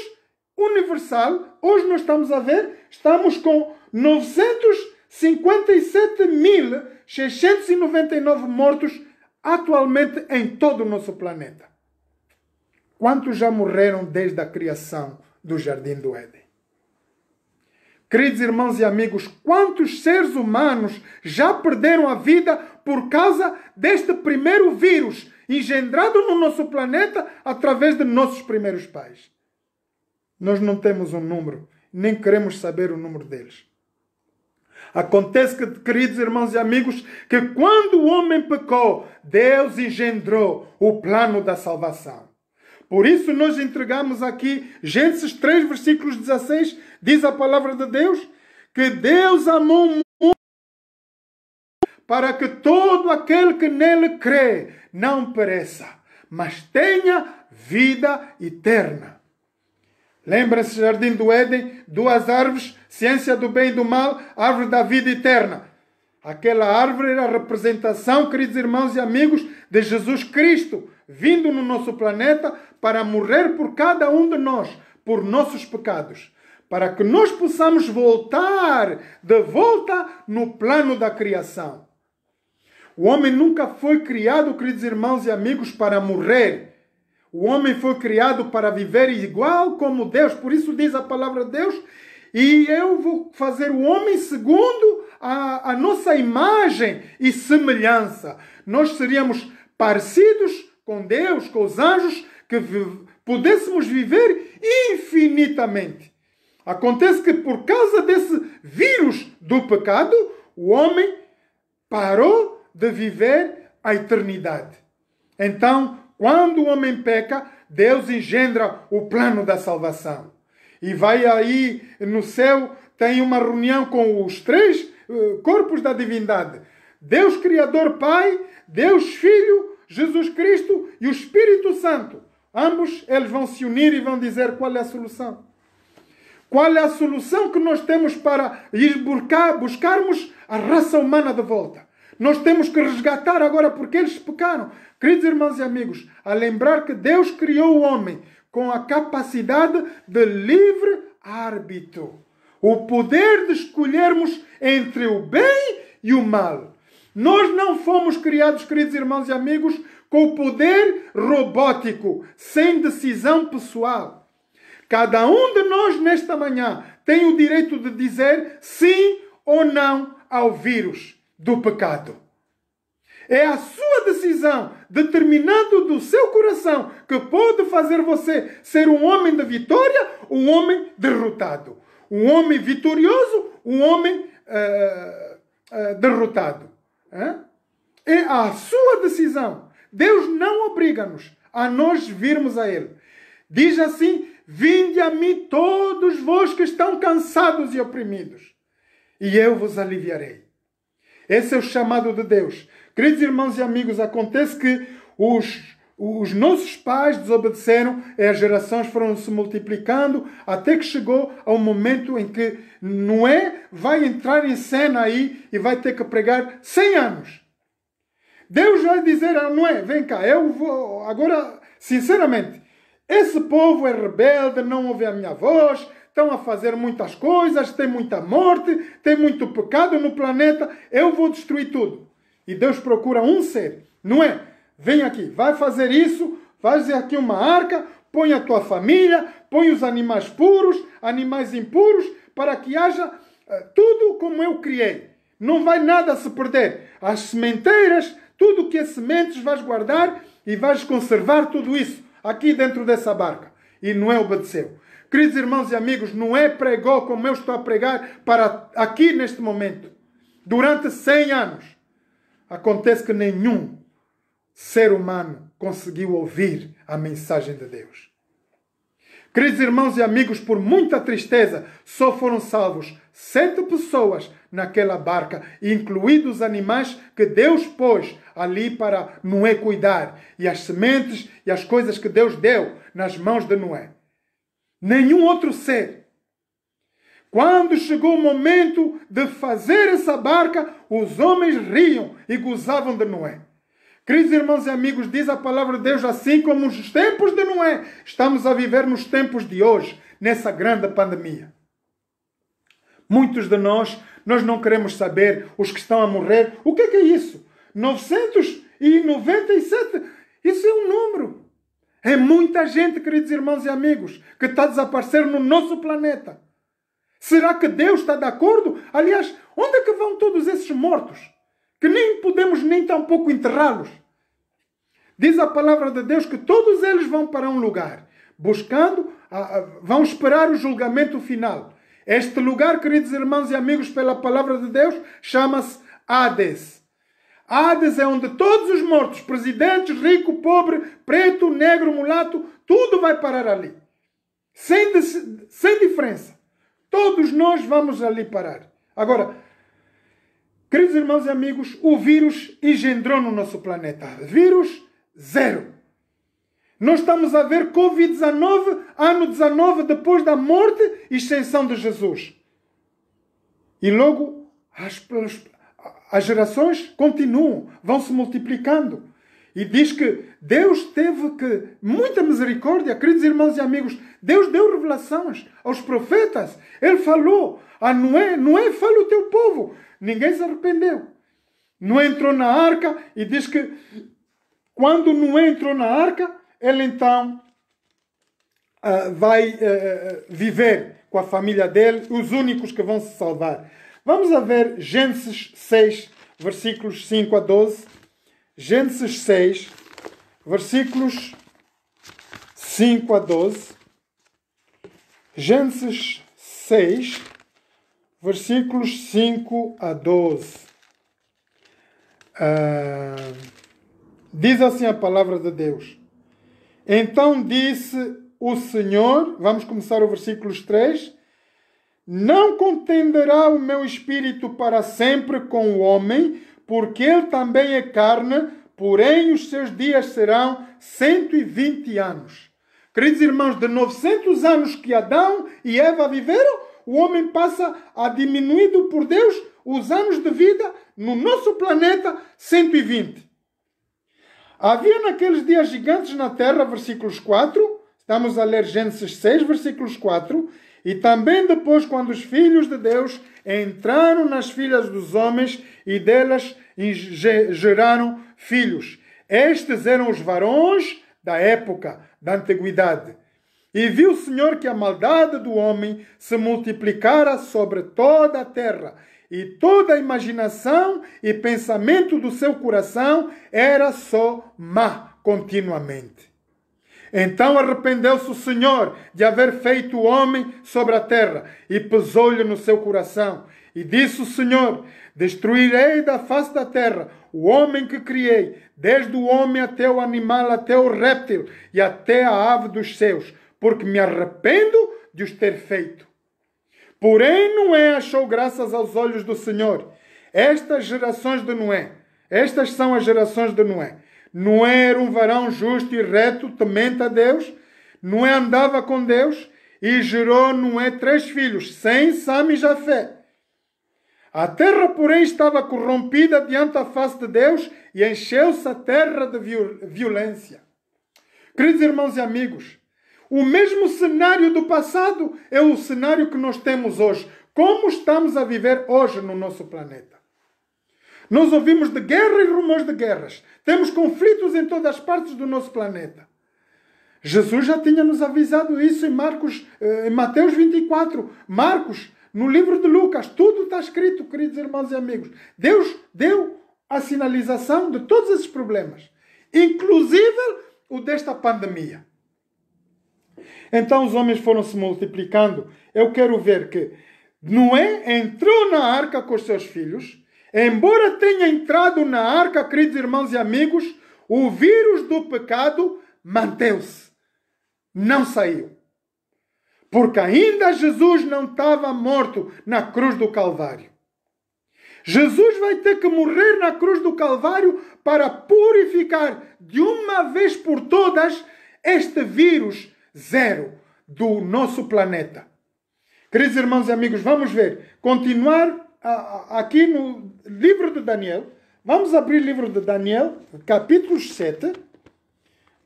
universal. Hoje nós estamos a ver, estamos com 957.699 mortos atualmente em todo o nosso planeta. Quantos já morreram desde a criação do Jardim do Éden? Queridos irmãos e amigos, quantos seres humanos já perderam a vida por causa deste primeiro vírus engendrado no nosso planeta através de nossos primeiros pais? Nós não temos um número, nem queremos saber o número deles. Acontece que, queridos irmãos e amigos, que quando o homem pecou, Deus engendrou o plano da salvação. Por isso nós entregamos aqui Gênesis 3, versículos 16, diz a palavra de Deus, que Deus amou o mundo para que todo aquele que nele crê não pereça, mas tenha vida eterna. Lembra-se, Jardim do Éden, 2 árvores, ciência do bem e do mal, árvore da vida eterna. Aquela árvore era a representação, queridos irmãos e amigos, de Jesus Cristo, vindo no nosso planeta para morrer por cada um de nós, por nossos pecados, para que nós possamos voltar de volta no plano da criação. O homem nunca foi criado, queridos irmãos e amigos, para morrer. O homem foi criado para viver igual como Deus. Por isso diz a palavra de Deus: e eu vou fazer o homem segundo a nossa imagem e semelhança. Nós seríamos parecidos com Deus, com os anjos, que pudéssemos viver infinitamente. Acontece que por causa desse vírus do pecado, o homem parou de viver a eternidade. Então, quando o homem peca, Deus engendra o plano da salvação. E vai aí no céu, tem uma reunião com os três corpos da divindade. Deus Criador Pai, Deus Filho, Jesus Cristo e o Espírito Santo. Ambos eles vão se unir e vão dizer qual é a solução. Qual é a solução que nós temos para ir buscarmos a raça humana de volta? Nós temos que resgatar agora porque eles pecaram. Queridos irmãos e amigos, a lembrar que Deus criou o homem com a capacidade de livre árbitro. O poder de escolhermos entre o bem e o mal. Nós não fomos criados, queridos irmãos e amigos, com o poder robótico, sem decisão pessoal. Cada um de nós, nesta manhã, tem o direito de dizer sim ou não ao vírus do pecado. É a sua decisão, determinando do seu coração, que pode fazer você ser um homem de vitória ou um homem derrotado. Um homem vitorioso, um homem derrotado. É a sua decisão. Deus não obriga-nos a nós virmos a Ele. Diz assim: vinde a mim todos vós que estão cansados e oprimidos, e eu vos aliviarei. Esse é o chamado de Deus. Queridos irmãos e amigos, acontece que os nossos pais desobedeceram e as gerações foram se multiplicando até que chegou ao momento em que Noé vai entrar em cena aí e vai ter que pregar 100 anos. Deus vai dizer a Noé: vem cá, eu vou agora, sinceramente, esse povo é rebelde, não ouve a minha voz, estão a fazer muitas coisas, tem muita morte, tem muito pecado no planeta, eu vou destruir tudo. E Deus procura um ser. Noé, vem aqui, vai fazer isso, faz aqui uma arca, põe a tua família, põe os animais puros, animais impuros, para que haja tudo como eu criei. Não vai nada se perder. As sementeiras, tudo que é sementes, vais guardar e vais conservar tudo isso aqui dentro dessa barca. E Noé obedeceu. Queridos irmãos e amigos, Noé pregou como eu estou a pregar para aqui neste momento. Durante 100 anos. Acontece que nenhum ser humano conseguiu ouvir a mensagem de Deus. Queridos irmãos e amigos, por muita tristeza, só foram salvos 7 pessoas naquela barca, incluídos os animais que Deus pôs ali para Noé cuidar, e as sementes e as coisas que Deus deu nas mãos de Noé. Nenhum outro ser. Quando chegou o momento de fazer essa barca, os homens riam e gozavam de Noé. Queridos irmãos e amigos, diz a palavra de Deus, assim como nos tempos de Noé, estamos a viver nos tempos de hoje, nessa grande pandemia. Muitos de nós não queremos saber, os que estão a morrer, o que é isso? 997, isso é um número. É muita gente, queridos irmãos e amigos, que está a desaparecer no nosso planeta. Será que Deus está de acordo? Aliás, onde é que vão todos esses mortos? Que nem podemos nem tampouco enterrá-los. Diz a palavra de Deus que todos eles vão para um lugar, buscando, vão esperar o julgamento final. Este lugar, queridos irmãos e amigos, pela palavra de Deus, chama-se Hades. Hades é onde todos os mortos, presidentes, rico, pobre, preto, negro, mulato, tudo vai parar ali. Sem diferença. Todos nós vamos ali parar. Agora, queridos irmãos e amigos, o vírus engendrou no nosso planeta. Vírus zero. Nós estamos a ver Covid-19, ano 19, depois da morte e ascensão de Jesus. E logo as gerações continuam, vão se multiplicando. E diz que Deus teve muita misericórdia, queridos irmãos e amigos. Deus deu revelações aos profetas. Ele falou a Noé: Noé, fala o teu povo. Ninguém se arrependeu. Noé entrou na arca e diz que quando Noé entrou na arca, ele então vai viver com a família dele, os únicos que vão se salvar. Vamos a ver Gênesis 6, versículos 5 a 12. Gênesis 6, versículos 5 a 12. Gênesis 6, versículos 5 a 12. Diz assim a palavra de Deus. Então disse o Senhor, vamos começar o versículo 3, não contenderá o meu espírito para sempre com o homem, porque ele também é carne, porém os seus dias serão 120 anos. Queridos irmãos, de 900 anos que Adão e Eva viveram, o homem passa a diminuído por Deus os anos de vida no nosso planeta 120. Havia naqueles dias gigantes na terra, versículos 4, estamos a ler Gênesis 6, versículos 4, e também depois quando os filhos de Deus entraram nas filhas dos homens e delas geraram filhos. Estes eram os varões da época, da antiguidade. E viu o Senhor que a maldade do homem se multiplicara sobre toda a terra, e toda a imaginação e pensamento do seu coração era só má continuamente. Então arrependeu-se o Senhor de haver feito o homem sobre a terra, e pesou-lhe no seu coração. E disse o Senhor: destruirei da face da terra o homem que criei, desde o homem até o animal, até o réptil e até a ave dos céus, porque me arrependo de os ter feito. Porém Noé achou graças aos olhos do Senhor. Estas são as gerações de Noé. Noé era um varão justo e reto, temente a Deus. Noé andava com Deus e gerou Noé 3 filhos, Sem, Sam e Jafé. A terra, porém, estava corrompida diante da face de Deus e encheu-se a terra de violência. Queridos irmãos e amigos, o mesmo cenário do passado é o cenário que nós temos hoje. Como estamos a viver hoje no nosso planeta? Nós ouvimos de guerra e rumores de guerras. Temos conflitos em todas as partes do nosso planeta. Jesus já tinha nos avisado isso em Mateus 24. Marcos, no livro de Lucas. Tudo está escrito, queridos irmãos e amigos. Deus deu a sinalização de todos esses problemas. Inclusive o desta pandemia. Então os homens foram se multiplicando. Eu quero ver que Noé entrou na arca com os seus filhos. Embora tenha entrado na arca, queridos irmãos e amigos, o vírus do pecado manteve-se. Não saiu. Porque ainda Jesus não estava morto na cruz do Calvário. Jesus vai ter que morrer na cruz do Calvário para purificar de uma vez por todas este vírus zero do nosso planeta. Queridos irmãos e amigos, vamos ver. Continuar aqui no livro de Daniel. Vamos abrir o livro de Daniel, capítulo 7.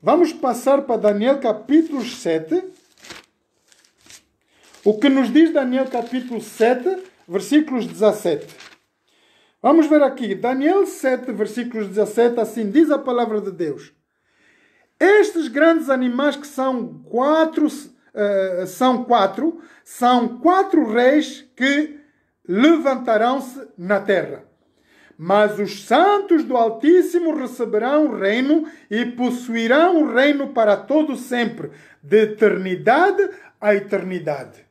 Vamos passar para Daniel, capítulo 7. O que nos diz Daniel, capítulo 7, versículos 17. Vamos ver aqui. Daniel 7, versículos 17. Assim diz a palavra de Deus. Estes grandes animais que são quatro reis que levantarão-se na terra. Mas os santos do Altíssimo receberão o reino e possuirão o reino para todo sempre, de eternidade a eternidade.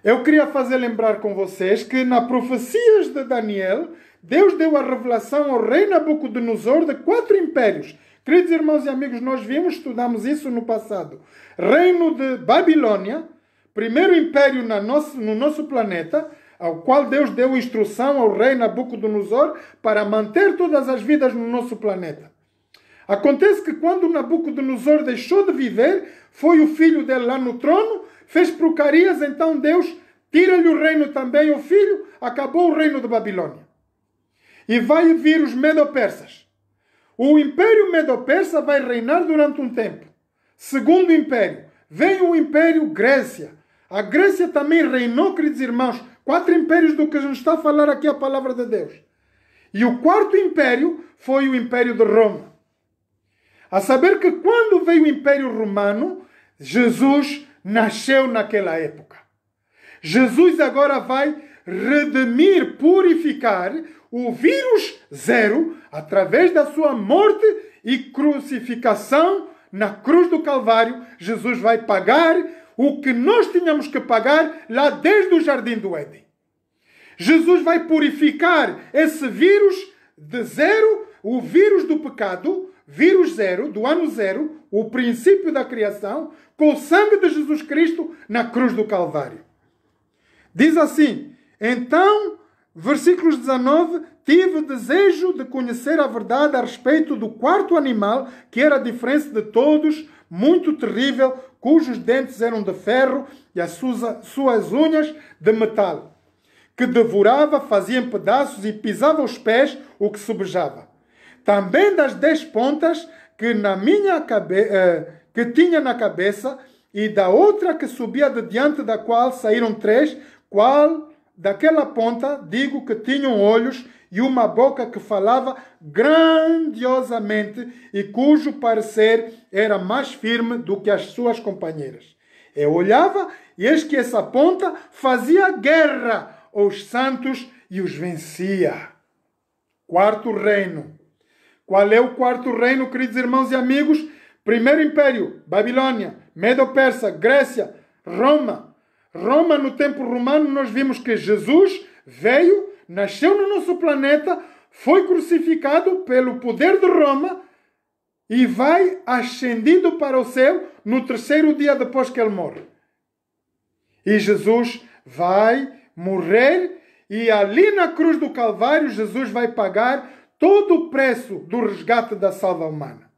Eu queria fazer lembrar com vocês que nas profecias de Daniel, Deus deu a revelação ao rei Nabucodonosor de 4 impérios. Queridos irmãos e amigos, nós estudamos isso no passado. Reino de Babilônia, primeiro império no nosso planeta, ao qual Deus deu instrução ao rei Nabucodonosor para manter todas as vidas no nosso planeta. Acontece que quando Nabucodonosor deixou de viver, foi o filho dele lá no trono, fez porcarias, então Deus tira-lhe o reino também ao filho, acabou o reino de Babilônia. e vai vir os Medo-Persas. O Império Medo-Persa vai reinar durante um tempo. Segundo Império, vem o Império Grécia. A Grécia também reinou, queridos irmãos, 4 impérios do que nos está a falar aqui a palavra de Deus. E o 4º império foi o Império de Roma. A saber que quando veio o Império Romano, Jesus nasceu naquela época. Jesus agora vai redimir, purificar o vírus zero através da sua morte e crucificação na cruz do Calvário. Jesus vai pagar o que nós tínhamos que pagar lá desde o Jardim do Éden. Jesus vai purificar esse vírus de zero, o vírus do pecado, vírus zero, do ano zero, o princípio da criação, com o sangue de Jesus Cristo na cruz do Calvário. Diz assim, então, versículos 19, tive desejo de conhecer a verdade a respeito do 4º animal, que era diferente de todos, muito terrível, cujos dentes eram de ferro e as suas unhas de metal, que devorava, fazia em pedaços e pisava os pés o que sobejava. Também das 10 pontas que tinha na cabeça, e da outra que subia de diante da qual saíram 3, qual daquela ponta, digo que tinham olhos e uma boca que falava grandiosamente e cujo parecer era mais firme do que as suas companheiras. Eu olhava e eis que essa ponta fazia guerra aos santos e os vencia. 4º reino. Qual é o 4º reino, queridos irmãos e amigos? Primeiro Império, Babilônia, Medo-Persa, Grécia, Roma. Roma, no tempo romano, nós vimos que Jesus veio, nasceu no nosso planeta, foi crucificado pelo poder de Roma e vai ascendido para o céu no 3º dia depois que ele morre. E Jesus vai morrer e ali na cruz do Calvário Jesus vai pagar todo o preço do resgate da salva humana.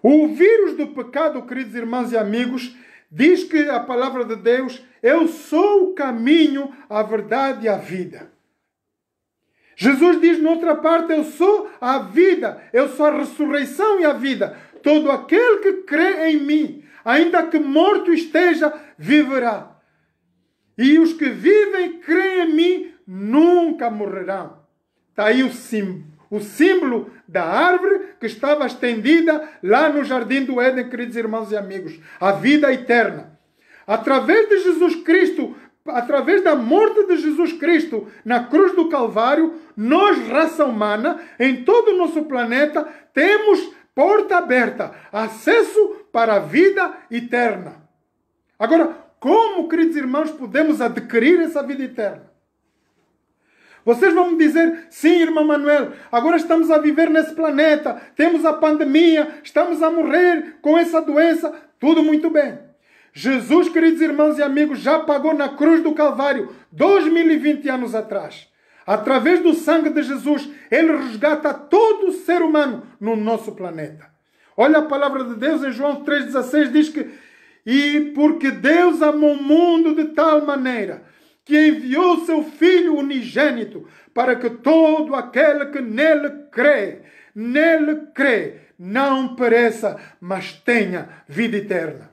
O vírus do pecado, queridos irmãos e amigos, diz que a palavra de Deus, eu sou o caminho, a verdade e a vida. Jesus diz noutra parte, eu sou a vida, eu sou a ressurreição e a vida. Todo aquele que crê em mim, ainda que morto esteja, viverá. E os que vivem e creem em mim nunca morrerão. Está aí o símbolo da árvore que estava estendida lá no Jardim do Éden, queridos irmãos e amigos. A vida eterna. Através de Jesus Cristo, através da morte de Jesus Cristo na cruz do Calvário, nós, raça humana, em todo o nosso planeta, temos porta aberta, acesso para a vida eterna. Agora, como, queridos irmãos, podemos adquirir essa vida eterna? Vocês vão me dizer, sim, irmão Manuel, agora estamos a viver nesse planeta, temos a pandemia, estamos a morrer com essa doença, tudo muito bem. Jesus, queridos irmãos e amigos, já pagou na cruz do Calvário 2020 anos atrás. Através do sangue de Jesus, Ele resgata todo o ser humano no nosso planeta. Olha a palavra de Deus em João 3,16, diz que e porque Deus amou o mundo de tal maneira que enviou seu Filho unigênito para que todo aquele que nele crê, não pereça, mas tenha vida eterna.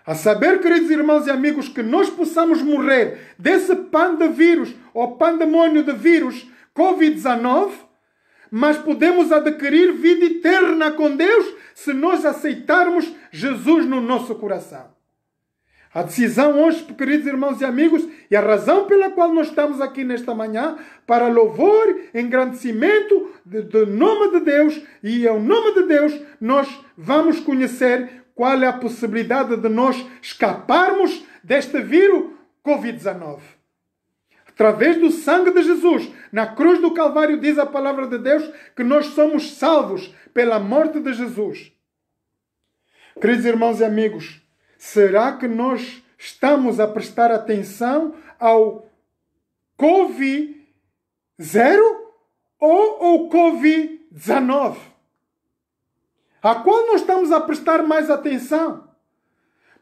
A saber, queridos irmãos e amigos, que nós possamos morrer desse pandevírus ou pandemônio de vírus Covid-19, mas podemos adquirir vida eterna com Deus se nós aceitarmos Jesus no nosso coração. A decisão hoje, queridos irmãos e amigos, e a razão pela qual nós estamos aqui nesta manhã, para louvor, engrandecimento do nome de Deus, e ao nome de Deus nós vamos conhecer qual é a possibilidade de nós escaparmos deste vírus Covid-19. Através do sangue de Jesus, na cruz do Calvário, diz a palavra de Deus que nós somos salvos pela morte de Jesus. Queridos irmãos e amigos, será que nós estamos a prestar atenção ao Covid-0 ou ao Covid-19? A qual nós estamos a prestar mais atenção?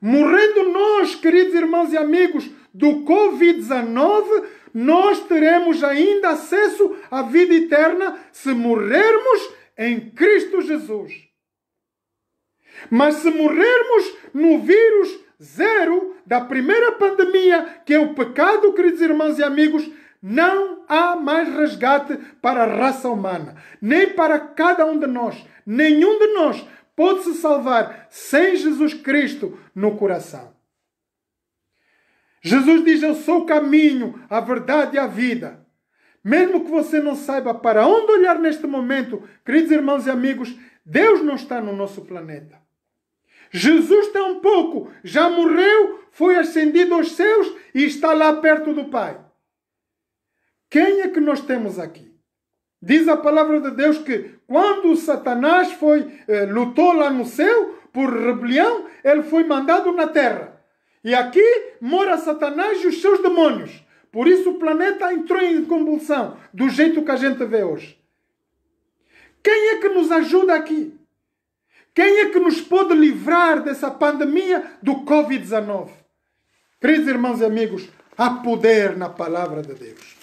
Morrendo nós, queridos irmãos e amigos, do Covid-19, nós teremos ainda acesso à vida eterna se morrermos em Cristo Jesus. Mas se morrermos no vírus zero da primeira pandemia, que é o pecado, queridos irmãos e amigos, não há mais resgate para a raça humana, nem para cada um de nós. Nenhum de nós pode se salvar sem Jesus Cristo no coração. Jesus diz: eu sou o caminho, a verdade e a vida. Mesmo que você não saiba para onde olhar neste momento, queridos irmãos e amigos, Deus não está no nosso planeta. Jesus tampouco já morreu, foi ascendido aos céus e está lá perto do Pai. Quem é que nós temos aqui? Diz a palavra de Deus que quando Satanás lutou lá no céu por rebelião, ele foi mandado na terra. E aqui mora Satanás e os seus demônios. Por isso o planeta entrou em convulsão, do jeito que a gente vê hoje. Quem é que nos ajuda aqui? Quem é que nos pode livrar dessa pandemia do Covid-19? Queridos irmãos e amigos, há poder na palavra de Deus.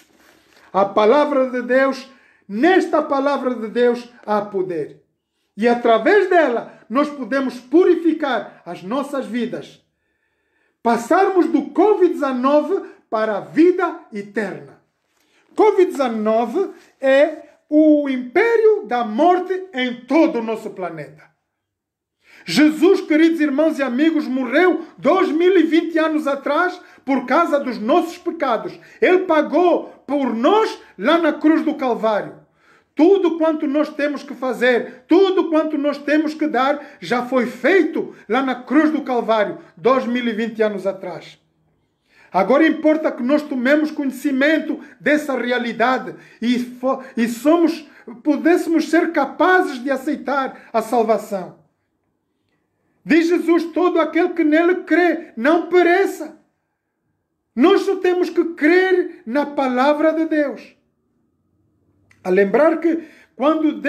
A palavra de Deus, nesta palavra de Deus há poder. E através dela nós podemos purificar as nossas vidas. Passarmos do Covid-19 para a vida eterna. Covid-19 é o império da morte em todo o nosso planeta. Jesus, queridos irmãos e amigos, morreu 2020 anos atrás por causa dos nossos pecados. Ele pagou por nós lá na cruz do Calvário. Tudo quanto nós temos que fazer, tudo quanto nós temos que dar, já foi feito lá na cruz do Calvário, 2020 anos atrás. Agora importa que nós tomemos conhecimento dessa realidade e pudéssemos ser capazes de aceitar a salvação. Diz Jesus: todo aquele que nele crê não pereça. Nós só temos que crer na palavra de Deus. A lembrar que quando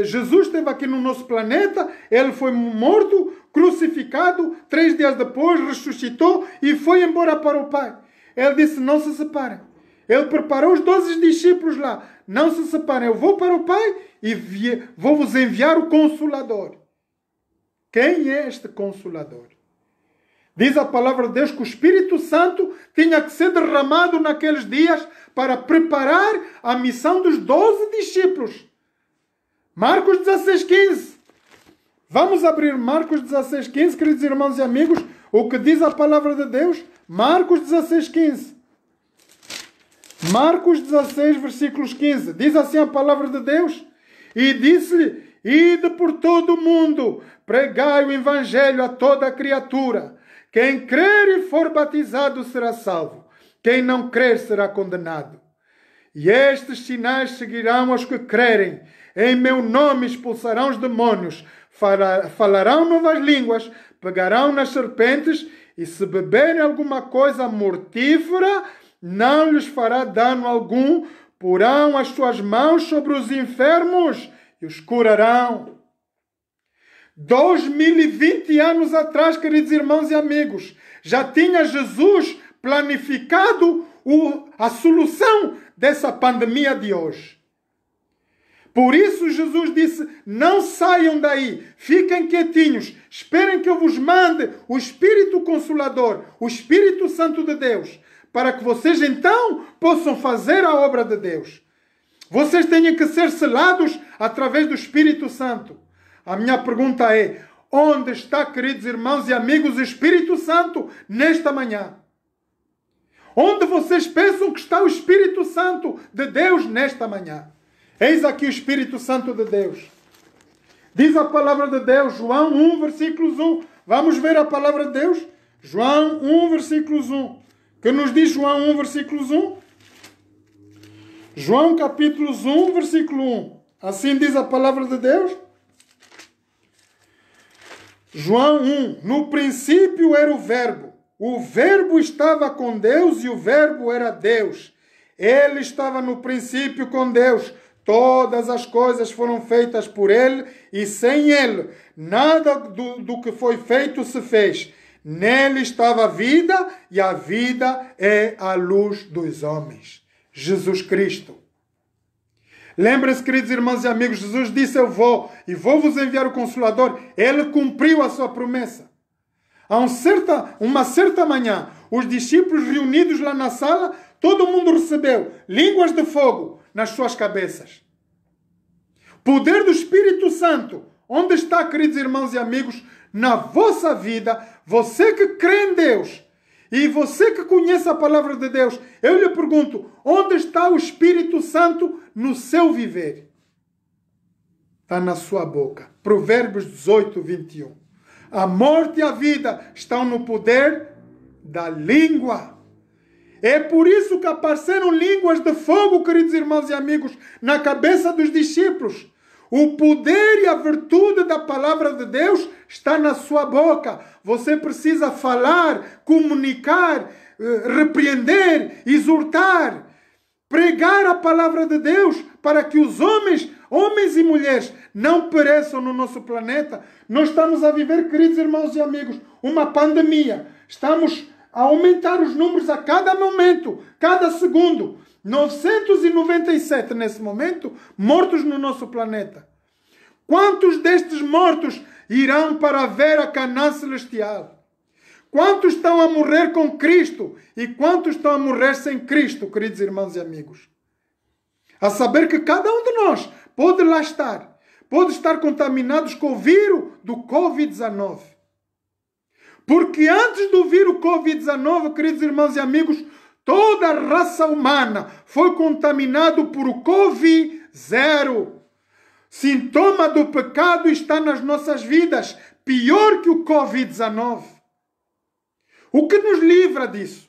Jesus esteve aqui no nosso planeta, ele foi morto, crucificado, 3 dias depois ressuscitou e foi embora para o Pai. Ele disse: não se separem. Ele preparou os 12 discípulos lá. Não se separem, eu vou para o Pai e vou vos enviar o Consolador. Quem é este Consolador? Diz a palavra de Deus que o Espírito Santo tinha que ser derramado naqueles dias para preparar a missão dos 12 discípulos. Marcos 16:15. Vamos abrir Marcos 16:15, queridos irmãos e amigos, o que diz a palavra de Deus. Marcos 16:15. Marcos 16, versículos 15. Diz assim a palavra de Deus: e disse-lhe: ide por todo o mundo, pregai o evangelho a toda a criatura. Quem crer e for batizado será salvo. Quem não crer será condenado. E estes sinais seguirão aos que crerem. Em meu nome expulsarão os demônios, falarão novas línguas, pegarão nas serpentes, e se beberem alguma coisa mortífera, não lhes fará dano algum. Porão as suas mãos sobre os enfermos e os curarão. 2020 anos atrás, queridos irmãos e amigos, já tinha Jesus planificado a solução dessa pandemia de hoje. Por isso Jesus disse: não saiam daí, fiquem quietinhos, esperem que eu vos mande o Espírito Consolador, o Espírito Santo de Deus, para que vocês então possam fazer a obra de Deus. Vocês têm que ser selados através do Espírito Santo. A minha pergunta é: onde está, queridos irmãos e amigos, o Espírito Santo nesta manhã? Onde vocês pensam que está o Espírito Santo de Deus nesta manhã? Eis aqui o Espírito Santo de Deus. Diz a palavra de Deus, João 1, versículos 1. Vamos ver a palavra de Deus? João 1, versículos 1. Que nos diz João 1, versículos 1? João capítulo 1, versículo 1. Assim diz a palavra de Deus. João 1. No princípio era o Verbo estava com Deus e o Verbo era Deus. Ele estava no princípio com Deus. Todas as coisas foram feitas por Ele e sem Ele nada do que foi feito se fez. Nele estava a vida e a vida é a luz dos homens. Jesus Cristo. Lembre-se, queridos irmãos e amigos, Jesus disse: eu vou e vou vos enviar o Consolador. Ele cumpriu a sua promessa. Uma certa manhã, os discípulos reunidos lá na sala, todo mundo recebeu línguas de fogo nas suas cabeças. Poder do Espírito Santo. Onde está, queridos irmãos e amigos, na vossa vida, você que crê em Deus e você que conhece a palavra de Deus, eu lhe pergunto, onde está o Espírito Santo no seu viver? Está na sua boca. Provérbios 18, 21. A morte e a vida estão no poder da língua. É por isso que apareceram línguas de fogo, queridos irmãos e amigos, na cabeça dos discípulos. O poder e a virtude da palavra de Deus está na sua boca. Você precisa falar, comunicar, repreender, exortar, pregar a palavra de Deus para que os homens e mulheres não pereçam no nosso planeta. Nós estamos a viver, queridos irmãos e amigos, uma pandemia. Estamos a aumentar os números a cada momento, cada segundo. 997 nesse momento mortos no nosso planeta. Quantos destes mortos irão para ver a Canaã celestial? Quantos estão a morrer com Cristo e quantos estão a morrer sem Cristo, queridos irmãos e amigos? A saber que cada um de nós pode lá estar, pode estar contaminados com o vírus do Covid-19. Porque antes do vírus Covid-19, queridos irmãos e amigos, toda a raça humana foi contaminada por o Covid-0. Sintoma do pecado está nas nossas vidas, pior que o Covid-19. O que nos livra disso?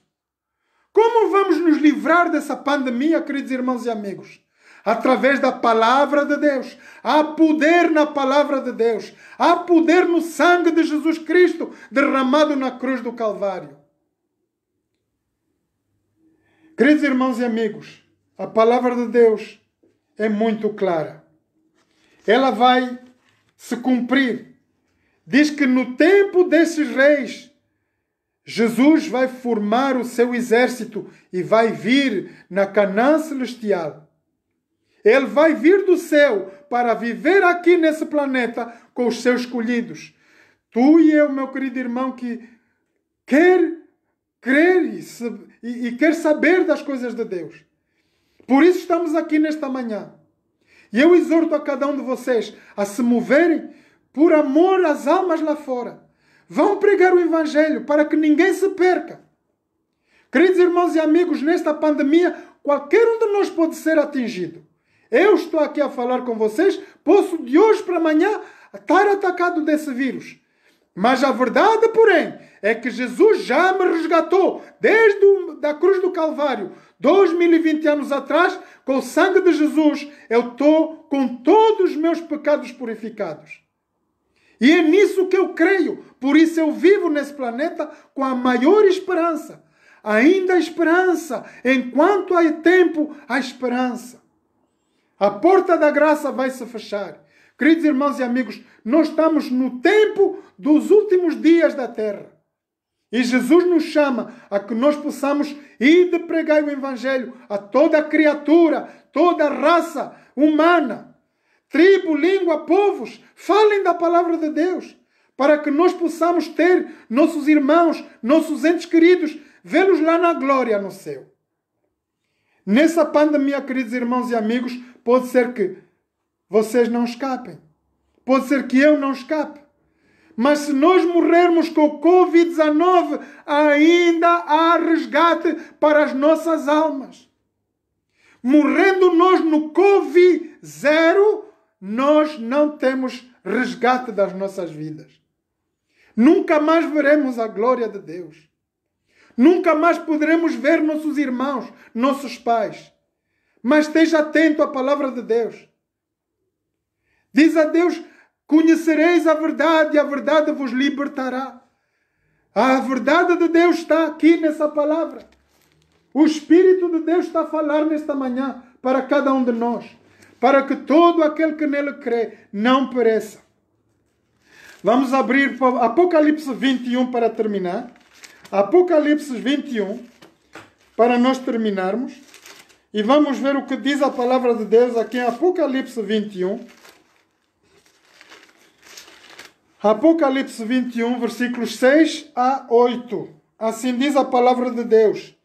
Como vamos nos livrar dessa pandemia, queridos irmãos e amigos? Através da palavra de Deus. Há poder na palavra de Deus. Há poder no sangue de Jesus Cristo derramado na cruz do Calvário. Queridos irmãos e amigos, a palavra de Deus é muito clara. Ela vai se cumprir. Diz que no tempo desses reis, Jesus vai formar o seu exército e vai vir na Canaã celestial. Ele vai vir do céu para viver aqui nesse planeta com os seus escolhidos. Tu e eu, meu querido irmão, que quer crer e quer saber das coisas de Deus. Por isso estamos aqui nesta manhã. E eu exorto a cada um de vocês a se moverem por amor às almas lá fora. Vão pregar o Evangelho para que ninguém se perca. Queridos irmãos e amigos, nesta pandemia, qualquer um de nós pode ser atingido. Eu estou aqui a falar com vocês, posso de hoje para amanhã estar atacado desse vírus. Mas a verdade, porém, é que Jesus já me resgatou desde a cruz do Calvário. 2020 anos atrás, com o sangue de Jesus, eu estou com todos os meus pecados purificados. E é nisso que eu creio. Por isso eu vivo nesse planeta com a maior esperança. Ainda há esperança. Enquanto há tempo, há esperança. A porta da graça vai se fechar. Queridos irmãos e amigos, nós estamos no tempo dos últimos dias da terra. E Jesus nos chama a que nós possamos ir de pregar o Evangelho a toda criatura, toda raça humana, tribo, língua, povos. Falem da palavra de Deus, para que nós possamos ter nossos irmãos, nossos entes queridos, vê-los lá na glória no céu. Nessa pandemia, queridos irmãos e amigos, pode ser que vocês não escapem. Pode ser que eu não escape. Mas se nós morrermos com o Covid-19, ainda há resgate para as nossas almas. Morrendo nós no Covid-0, nós não temos resgate das nossas vidas. Nunca mais veremos a glória de Deus. Nunca mais poderemos ver nossos irmãos, nossos pais. Mas esteja atento à palavra de Deus. Diz a Deus: conhecereis a verdade e a verdade vos libertará. A verdade de Deus está aqui nessa palavra. O Espírito de Deus está a falar nesta manhã para cada um de nós. Para que todo aquele que nele crê não pereça. Vamos abrir Apocalipse 21 para terminar. Apocalipse 21, para nós terminarmos. E vamos ver o que diz a palavra de Deus aqui em Apocalipse 21. Apocalipse 21, versículos 6 a 8. Assim diz a palavra de Deus.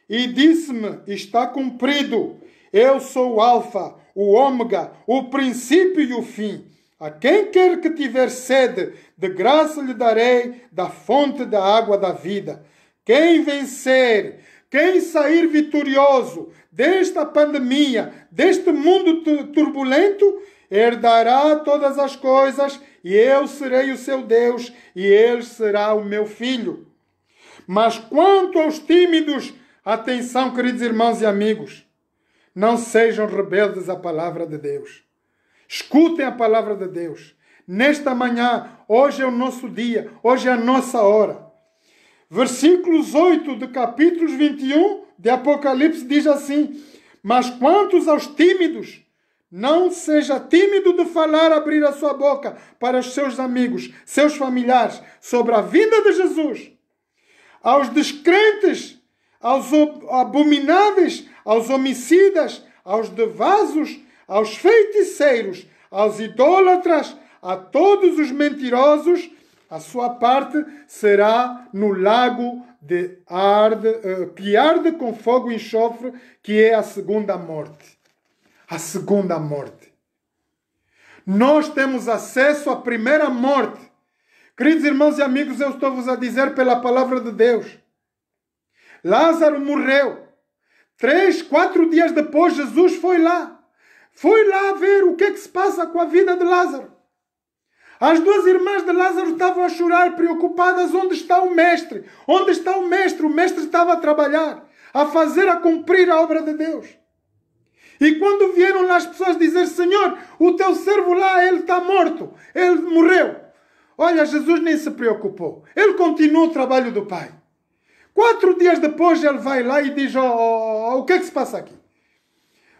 E disse-me, está cumprido. Eu sou o Alfa, o Ômega, o princípio e o fim. A quem quer que tiver sede, de graça lhe darei da fonte da água da vida. Quem vencer, quem sair vitorioso desta pandemia, deste mundo turbulento, herdará todas as coisas, e eu serei o seu Deus, e ele será o meu filho. Mas quanto aos tímidos, atenção, queridos irmãos e amigos, não sejam rebeldes à palavra de Deus. Escutem a palavra de Deus. Nesta manhã, hoje é o nosso dia, hoje é a nossa hora. Versículos 8 do capítulo 21 de Apocalipse diz assim: mas quantos aos tímidos, não seja tímido de falar, abrir a sua boca para os seus amigos, seus familiares, sobre a vinda de Jesus. Aos descrentes, aos abomináveis, aos homicidas, aos devasos, aos feiticeiros, aos idólatras, a todos os mentirosos, a sua parte será no lago que arde com fogo e enxofre, que é a segunda morte. A segunda morte. Nós temos acesso à primeira morte. Queridos irmãos e amigos, eu estou-vos a dizer pela palavra de Deus. Lázaro morreu. 3, 4 dias depois, Jesus foi lá. Foi lá ver o que é que se passa com a vida de Lázaro. As duas irmãs de Lázaro estavam a chorar, preocupadas. Onde está o mestre? Onde está o mestre? O mestre estava a trabalhar, a fazer, a cumprir a obra de Deus. E quando vieram lá as pessoas dizer: Senhor, o teu servo lá, ele está morto. Ele morreu. Olha, Jesus nem se preocupou. Ele continuou o trabalho do Pai. 4 dias depois ele vai lá e diz: o que é que se passa aqui?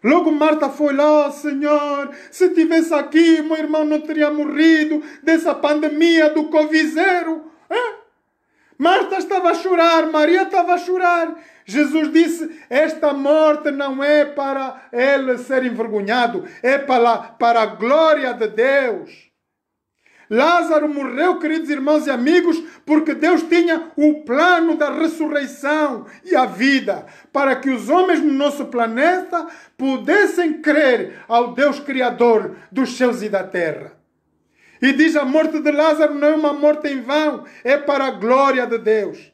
Logo Marta foi lá: Senhor, se tivesse aqui, meu irmão não teria morrido dessa pandemia do Covid-0. Marta estava a chorar, Maria estava a chorar. Jesus disse: esta morte não é para ele ser envergonhado, é para a glória de Deus. Lázaro morreu, queridos irmãos e amigos, porque Deus tinha o plano da ressurreição e a vida, para que os homens no nosso planeta pudessem crer ao Deus Criador dos céus e da terra. E diz: a morte de Lázaro não é uma morte em vão, é para a glória de Deus.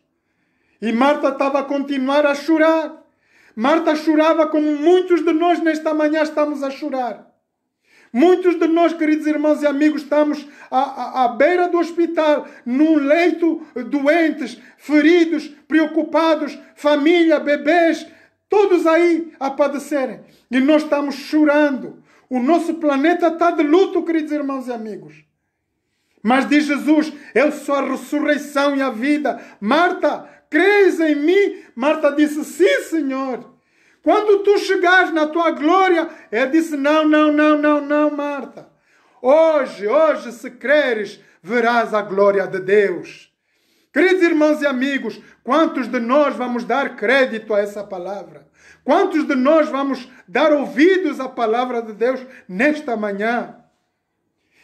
E Marta estava a continuar a chorar. Marta chorava como muitos de nós nesta manhã estamos a chorar. Muitos de nós, queridos irmãos e amigos, estamos à beira do hospital, num leito, doentes, feridos, preocupados, família, bebês, todos aí a padecerem. E nós estamos chorando. O nosso planeta está de luto, queridos irmãos e amigos. Mas diz Jesus: eu sou a ressurreição e a vida. Marta, crês em mim? Marta disse: sim, Senhor. Quando tu chegares na tua glória, ele disse: não, Marta. Hoje, se creres, verás a glória de Deus. Queridos irmãos e amigos, quantos de nós vamos dar crédito a essa palavra? Quantos de nós vamos dar ouvidos à palavra de Deus nesta manhã?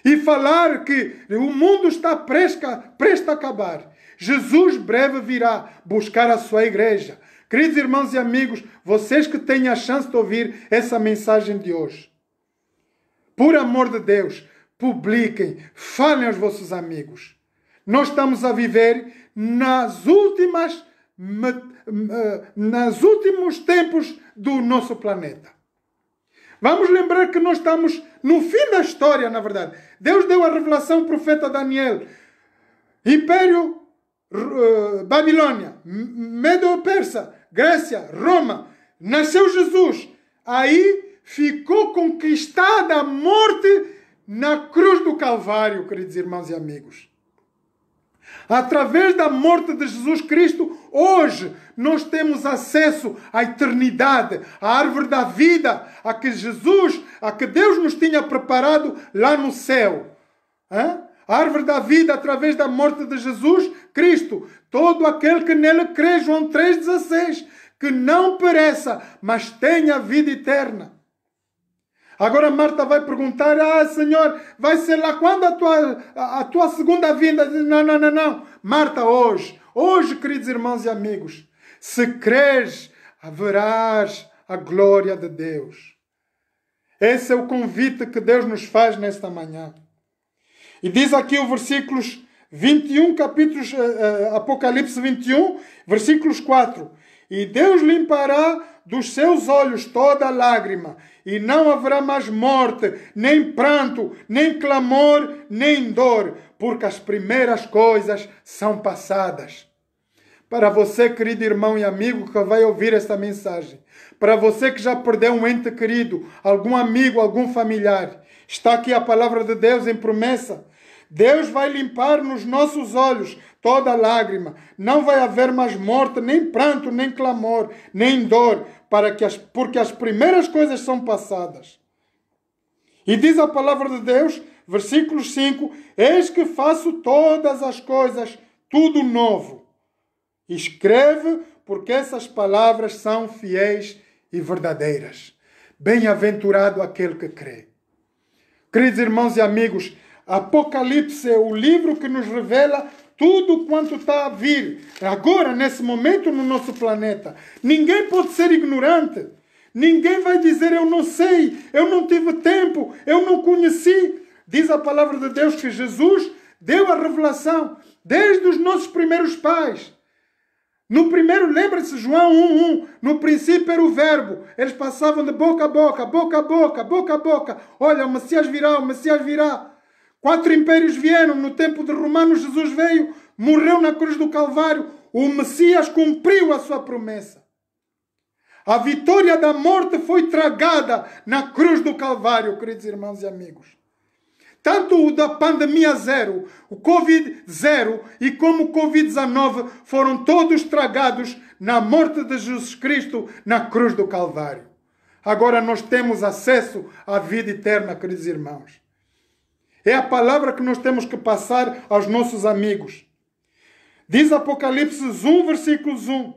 E falar que o mundo está prestes a acabar. Jesus breve virá buscar a sua igreja. Queridos irmãos e amigos, vocês que têm a chance de ouvir essa mensagem de hoje, por amor de Deus, publiquem, falem aos vossos amigos. Nós estamos a viver nos últimos tempos do nosso planeta. Vamos lembrar que nós estamos no fim da história, na verdade. Deus deu a revelação ao profeta Daniel. Império Babilônia, Medo-Persa, Grécia, Roma. Nasceu Jesus. Aí ficou conquistada a morte na cruz do Calvário, queridos irmãos e amigos. Através da morte de Jesus Cristo, hoje nós temos acesso à eternidade, à árvore da vida, a que Deus nos tinha preparado lá no céu. a árvore da vida através da morte de Jesus Cristo. Todo aquele que nele crê, João 3,16, que não pereça, mas tenha vida eterna. Agora Marta vai perguntar, Senhor, vai ser lá quando a tua segunda vinda? Não. Marta, hoje, queridos irmãos e amigos, se creres, verás a glória de Deus. Esse é o convite que Deus nos faz nesta manhã. E diz aqui o versículos 21, capítulos, Apocalipse 21, versículos 4. E Deus limpará dos seus olhos toda lágrima, e não haverá mais morte, nem pranto, nem clamor, nem dor, porque as primeiras coisas são passadas. Para você, querido irmão e amigo que vai ouvir esta mensagem, para você que já perdeu um ente querido, algum amigo, algum familiar, está aqui a palavra de Deus em promessa. Deus vai limpar nos nossos olhos toda lágrima. Não vai haver mais morte, nem pranto, nem clamor, nem dor, porque as primeiras coisas são passadas. E diz a palavra de Deus, versículo 5, eis que faço todas as coisas, tudo novo. Escreve, porque essas palavras são fiéis e verdadeiras. Bem-aventurado aquele que crê. Queridos irmãos e amigos, Apocalipse é o livro que nos revela tudo quanto está a vir agora, nesse momento, no nosso planeta. Ninguém pode ser ignorante. Ninguém vai dizer, eu não sei, eu não tive tempo, eu não conheci. Diz a palavra de Deus que Jesus deu a revelação desde os nossos primeiros pais. No primeiro, lembra-se, João 1:1, no princípio era o verbo. Eles passavam de boca a boca, boca a boca, boca a boca. Olha, o Messias virá, o Messias virá. 4 impérios vieram, no tempo de Romanos Jesus veio, morreu na cruz do Calvário, o Messias cumpriu a sua promessa. A vitória da morte foi tragada na cruz do Calvário, queridos irmãos e amigos. Tanto o da pandemia zero, o Covid zero e como o Covid-19 foram todos tragados na morte de Jesus Cristo na cruz do Calvário. Agora nós temos acesso à vida eterna, queridos irmãos. É a palavra que nós temos que passar aos nossos amigos. Diz Apocalipse 1, versículos 1.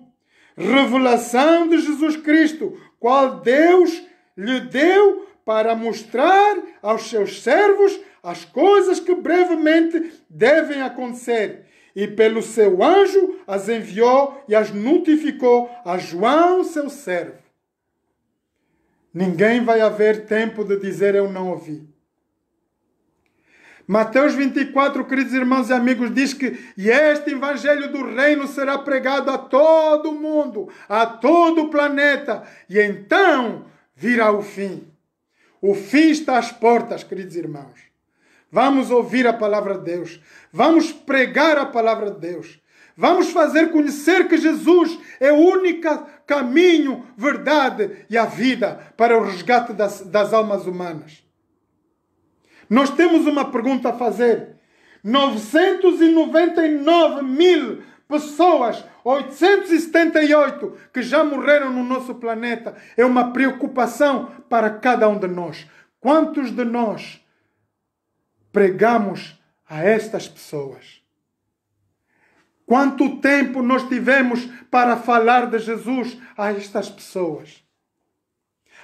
Revelação de Jesus Cristo, qual Deus lhe deu para mostrar aos seus servos as coisas que brevemente devem acontecer. E pelo seu anjo as enviou e as notificou a João, seu servo. Ninguém vai haver tempo de dizer eu não ouvi. Mateus 24, queridos irmãos e amigos, diz que este evangelho do reino será pregado a todo o mundo, a todo o planeta, e então virá o fim. O fim está às portas, queridos irmãos. Vamos ouvir a palavra de Deus. Vamos pregar a palavra de Deus. Vamos fazer conhecer que Jesus é o único caminho, verdade e a vida para o resgate das almas humanas. Nós temos uma pergunta a fazer. 999 mil pessoas, 878 que já morreram no nosso planeta. É uma preocupação para cada um de nós. Quantos de nós pregamos a estas pessoas? Quanto tempo nós tivemos para falar de Jesus a estas pessoas?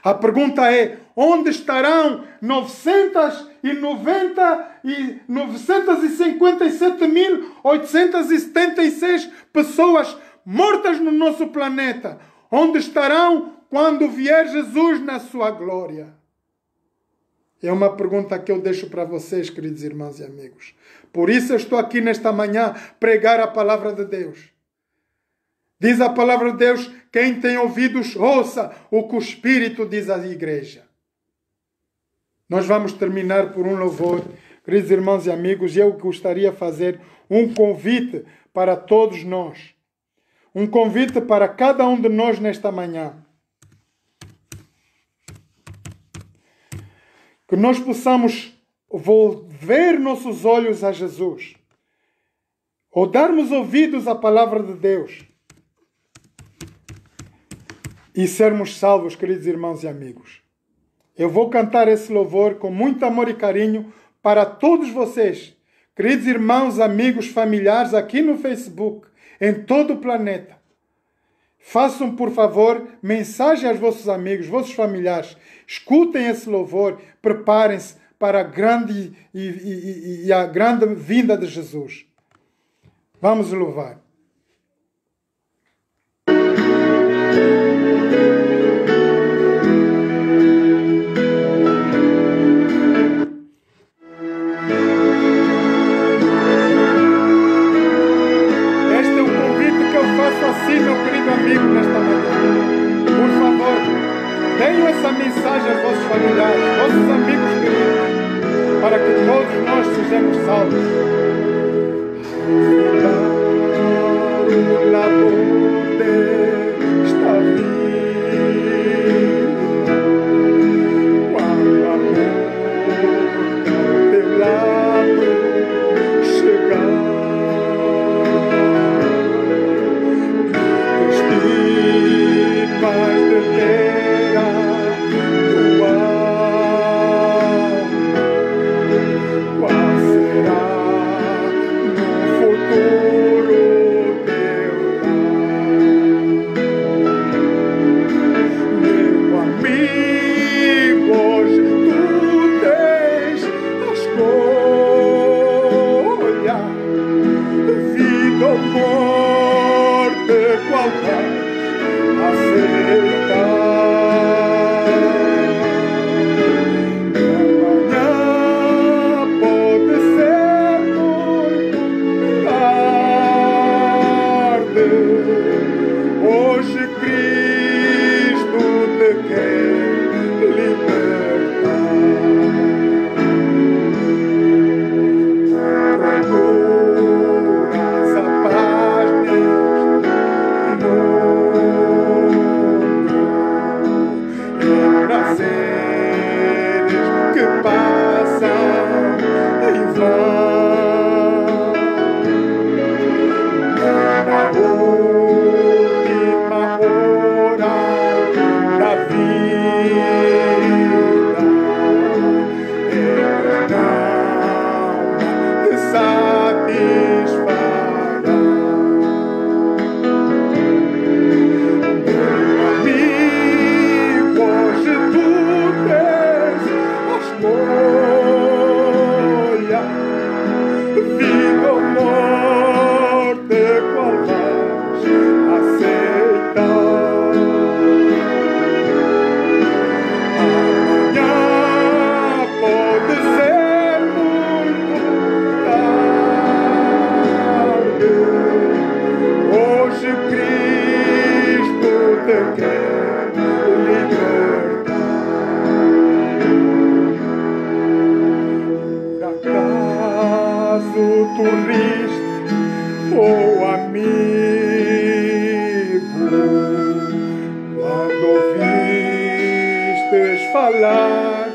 A pergunta é, onde estarão 957.876 pessoas mortas no nosso planeta? Onde estarão quando vier Jesus na sua glória? É uma pergunta que eu deixo para vocês, queridos irmãos e amigos. Por isso eu estou aqui nesta manhã pregar a palavra de Deus. Diz a palavra de Deus, quem tem ouvidos, ouça o que o Espírito diz à igreja. Nós vamos terminar por um louvor. Queridos irmãos e amigos, eu gostaria de fazer um convite para todos nós. Um convite para cada um de nós nesta manhã. Que nós possamos volver nossos olhos a Jesus. Ou darmos ouvidos à palavra de Deus. E sermos salvos, queridos irmãos e amigos. Eu vou cantar esse louvor com muito amor e carinho para todos vocês Queridos irmãos, amigos, familiares, aqui no Facebook, em todo o planeta, façam, por favor, mensagem aos vossos amigos, vossos familiares. Escutem esse louvor, preparem-se para a grande e a grande vinda de Jesus. Vamos louvar. Assim, meu querido amigo, nesta manhã, por favor, deem essa mensagem aos vossos familiares, vossos amigos queridos, para que todos nós sejamos salvos. O labor desta vida, quando amor ao teu lado chegar. Mas de terra tua qual será no futuro teu lar? Meu amigo, hoje tu tens a escolha, vida ou morte, qual vai aceitar. Amanhã pode ser muito tarde. Hoje Cristo te quer libertar. Procuras a paz neste mundo, prazeres que passam em vão. Na última hora da vida, Ele não te satisfará. Vida ou morte, qual vais aceitar? Amanhã pode ser muito tarde. Hoje Cristo te quer libertar. Tu riste, oh amigo, quando ouvistes falar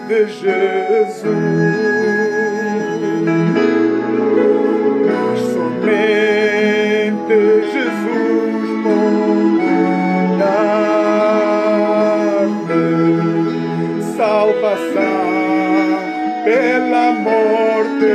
de Jesus, mas somente Jesus pode dar-te salvação pela morte.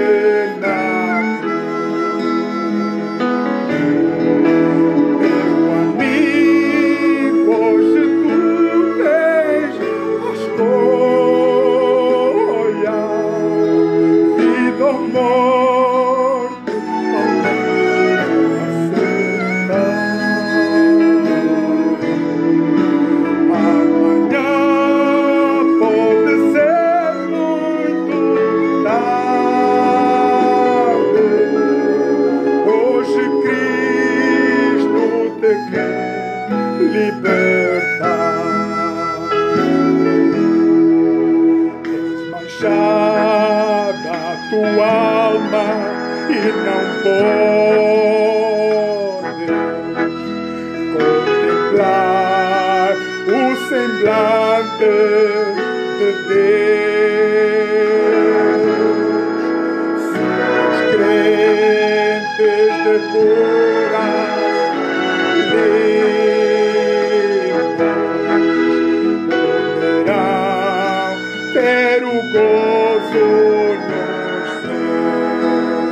Libertar. Desmanchada a tua alma e não podes contemplar o semblante de Deus. Se os crentes de coração ter o gozo nos céus.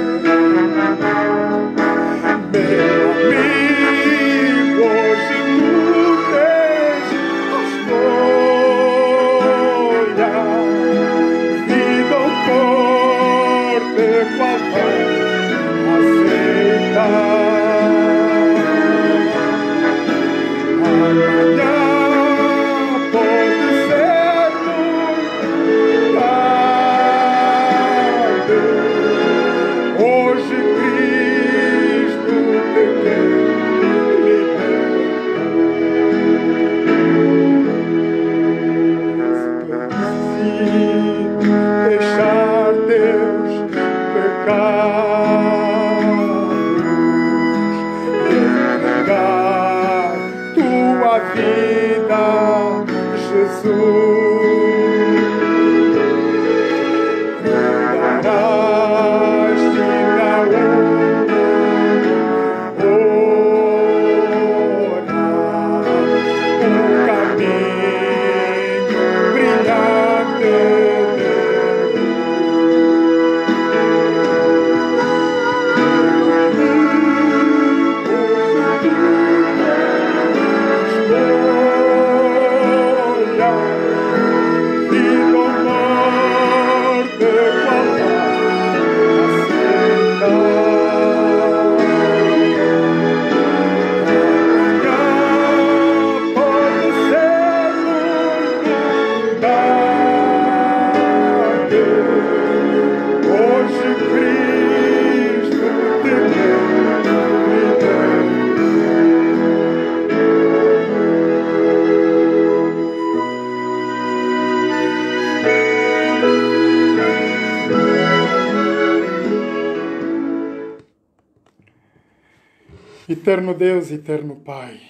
Eterno Deus, eterno Pai,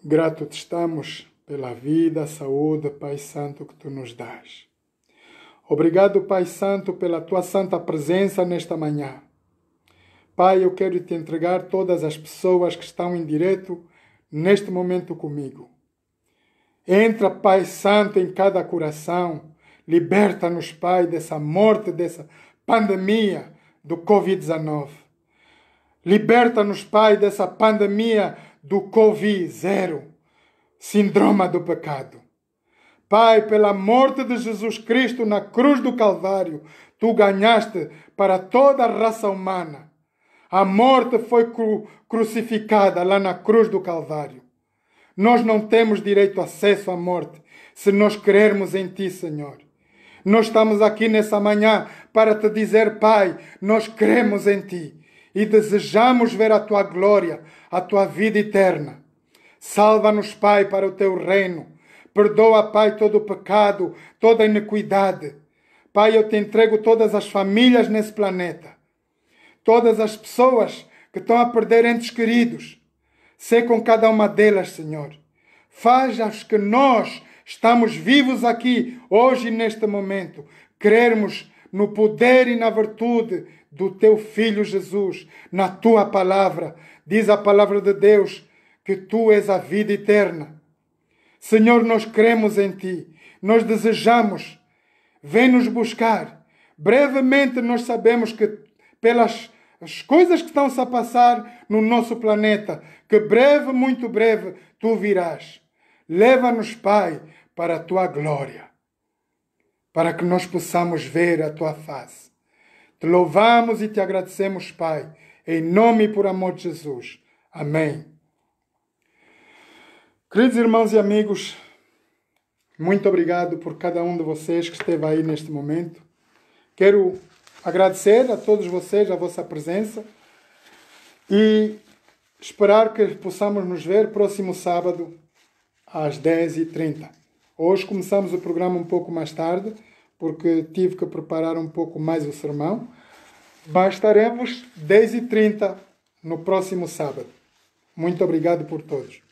grato te estamos pela vida, saúde, Pai Santo, que tu nos dás. Obrigado, Pai Santo, pela tua santa presença nesta manhã. Pai, eu quero te entregar todas as pessoas que estão em direto neste momento comigo. Entra, Pai Santo, em cada coração. Liberta-nos, Pai, dessa morte, dessa pandemia do Covid-19. Liberta-nos, Pai, dessa pandemia do Covid-0, síndrome do pecado. Pai, pela morte de Jesus Cristo na cruz do Calvário, tu ganhaste para toda a raça humana. A morte foi crucificada lá na cruz do Calvário. Nós não temos direito a acesso à morte se nós crermos em ti, Senhor. Nós estamos aqui nessa manhã para te dizer, Pai, nós cremos em ti e desejamos ver a tua glória, a tua vida eterna. Salva-nos, Pai, para o teu reino. Perdoa, Pai, todo o pecado, toda a iniquidade. Pai, eu te entrego todas as famílias nesse planeta. Todas as pessoas que estão a perder entes queridos. Sê com cada uma delas, Senhor. Faz-as que nós estamos vivos aqui, hoje, neste momento. Crermos no poder e na virtude do teu Filho Jesus, na tua palavra. Diz a palavra de Deus que tu és a vida eterna. Senhor, nós cremos em ti. Nós desejamos. Vem nos buscar. Brevemente nós sabemos que pelas as coisas que estão-se a passar no nosso planeta, que breve, muito breve, tu virás. Leva-nos, Pai, para a tua glória, para que nós possamos ver a tua face. Te louvamos e te agradecemos, Pai, em nome e por amor de Jesus. Amém. Queridos irmãos e amigos, muito obrigado por cada um de vocês que esteve aí neste momento. Quero agradecer a todos vocês a vossa presença e esperar que possamos nos ver próximo sábado às 10h30. Hoje começamos o programa um pouco mais tarde, porque tive que preparar um pouco mais o sermão, mas estaremos 10h30 no próximo sábado. Muito obrigado por todos.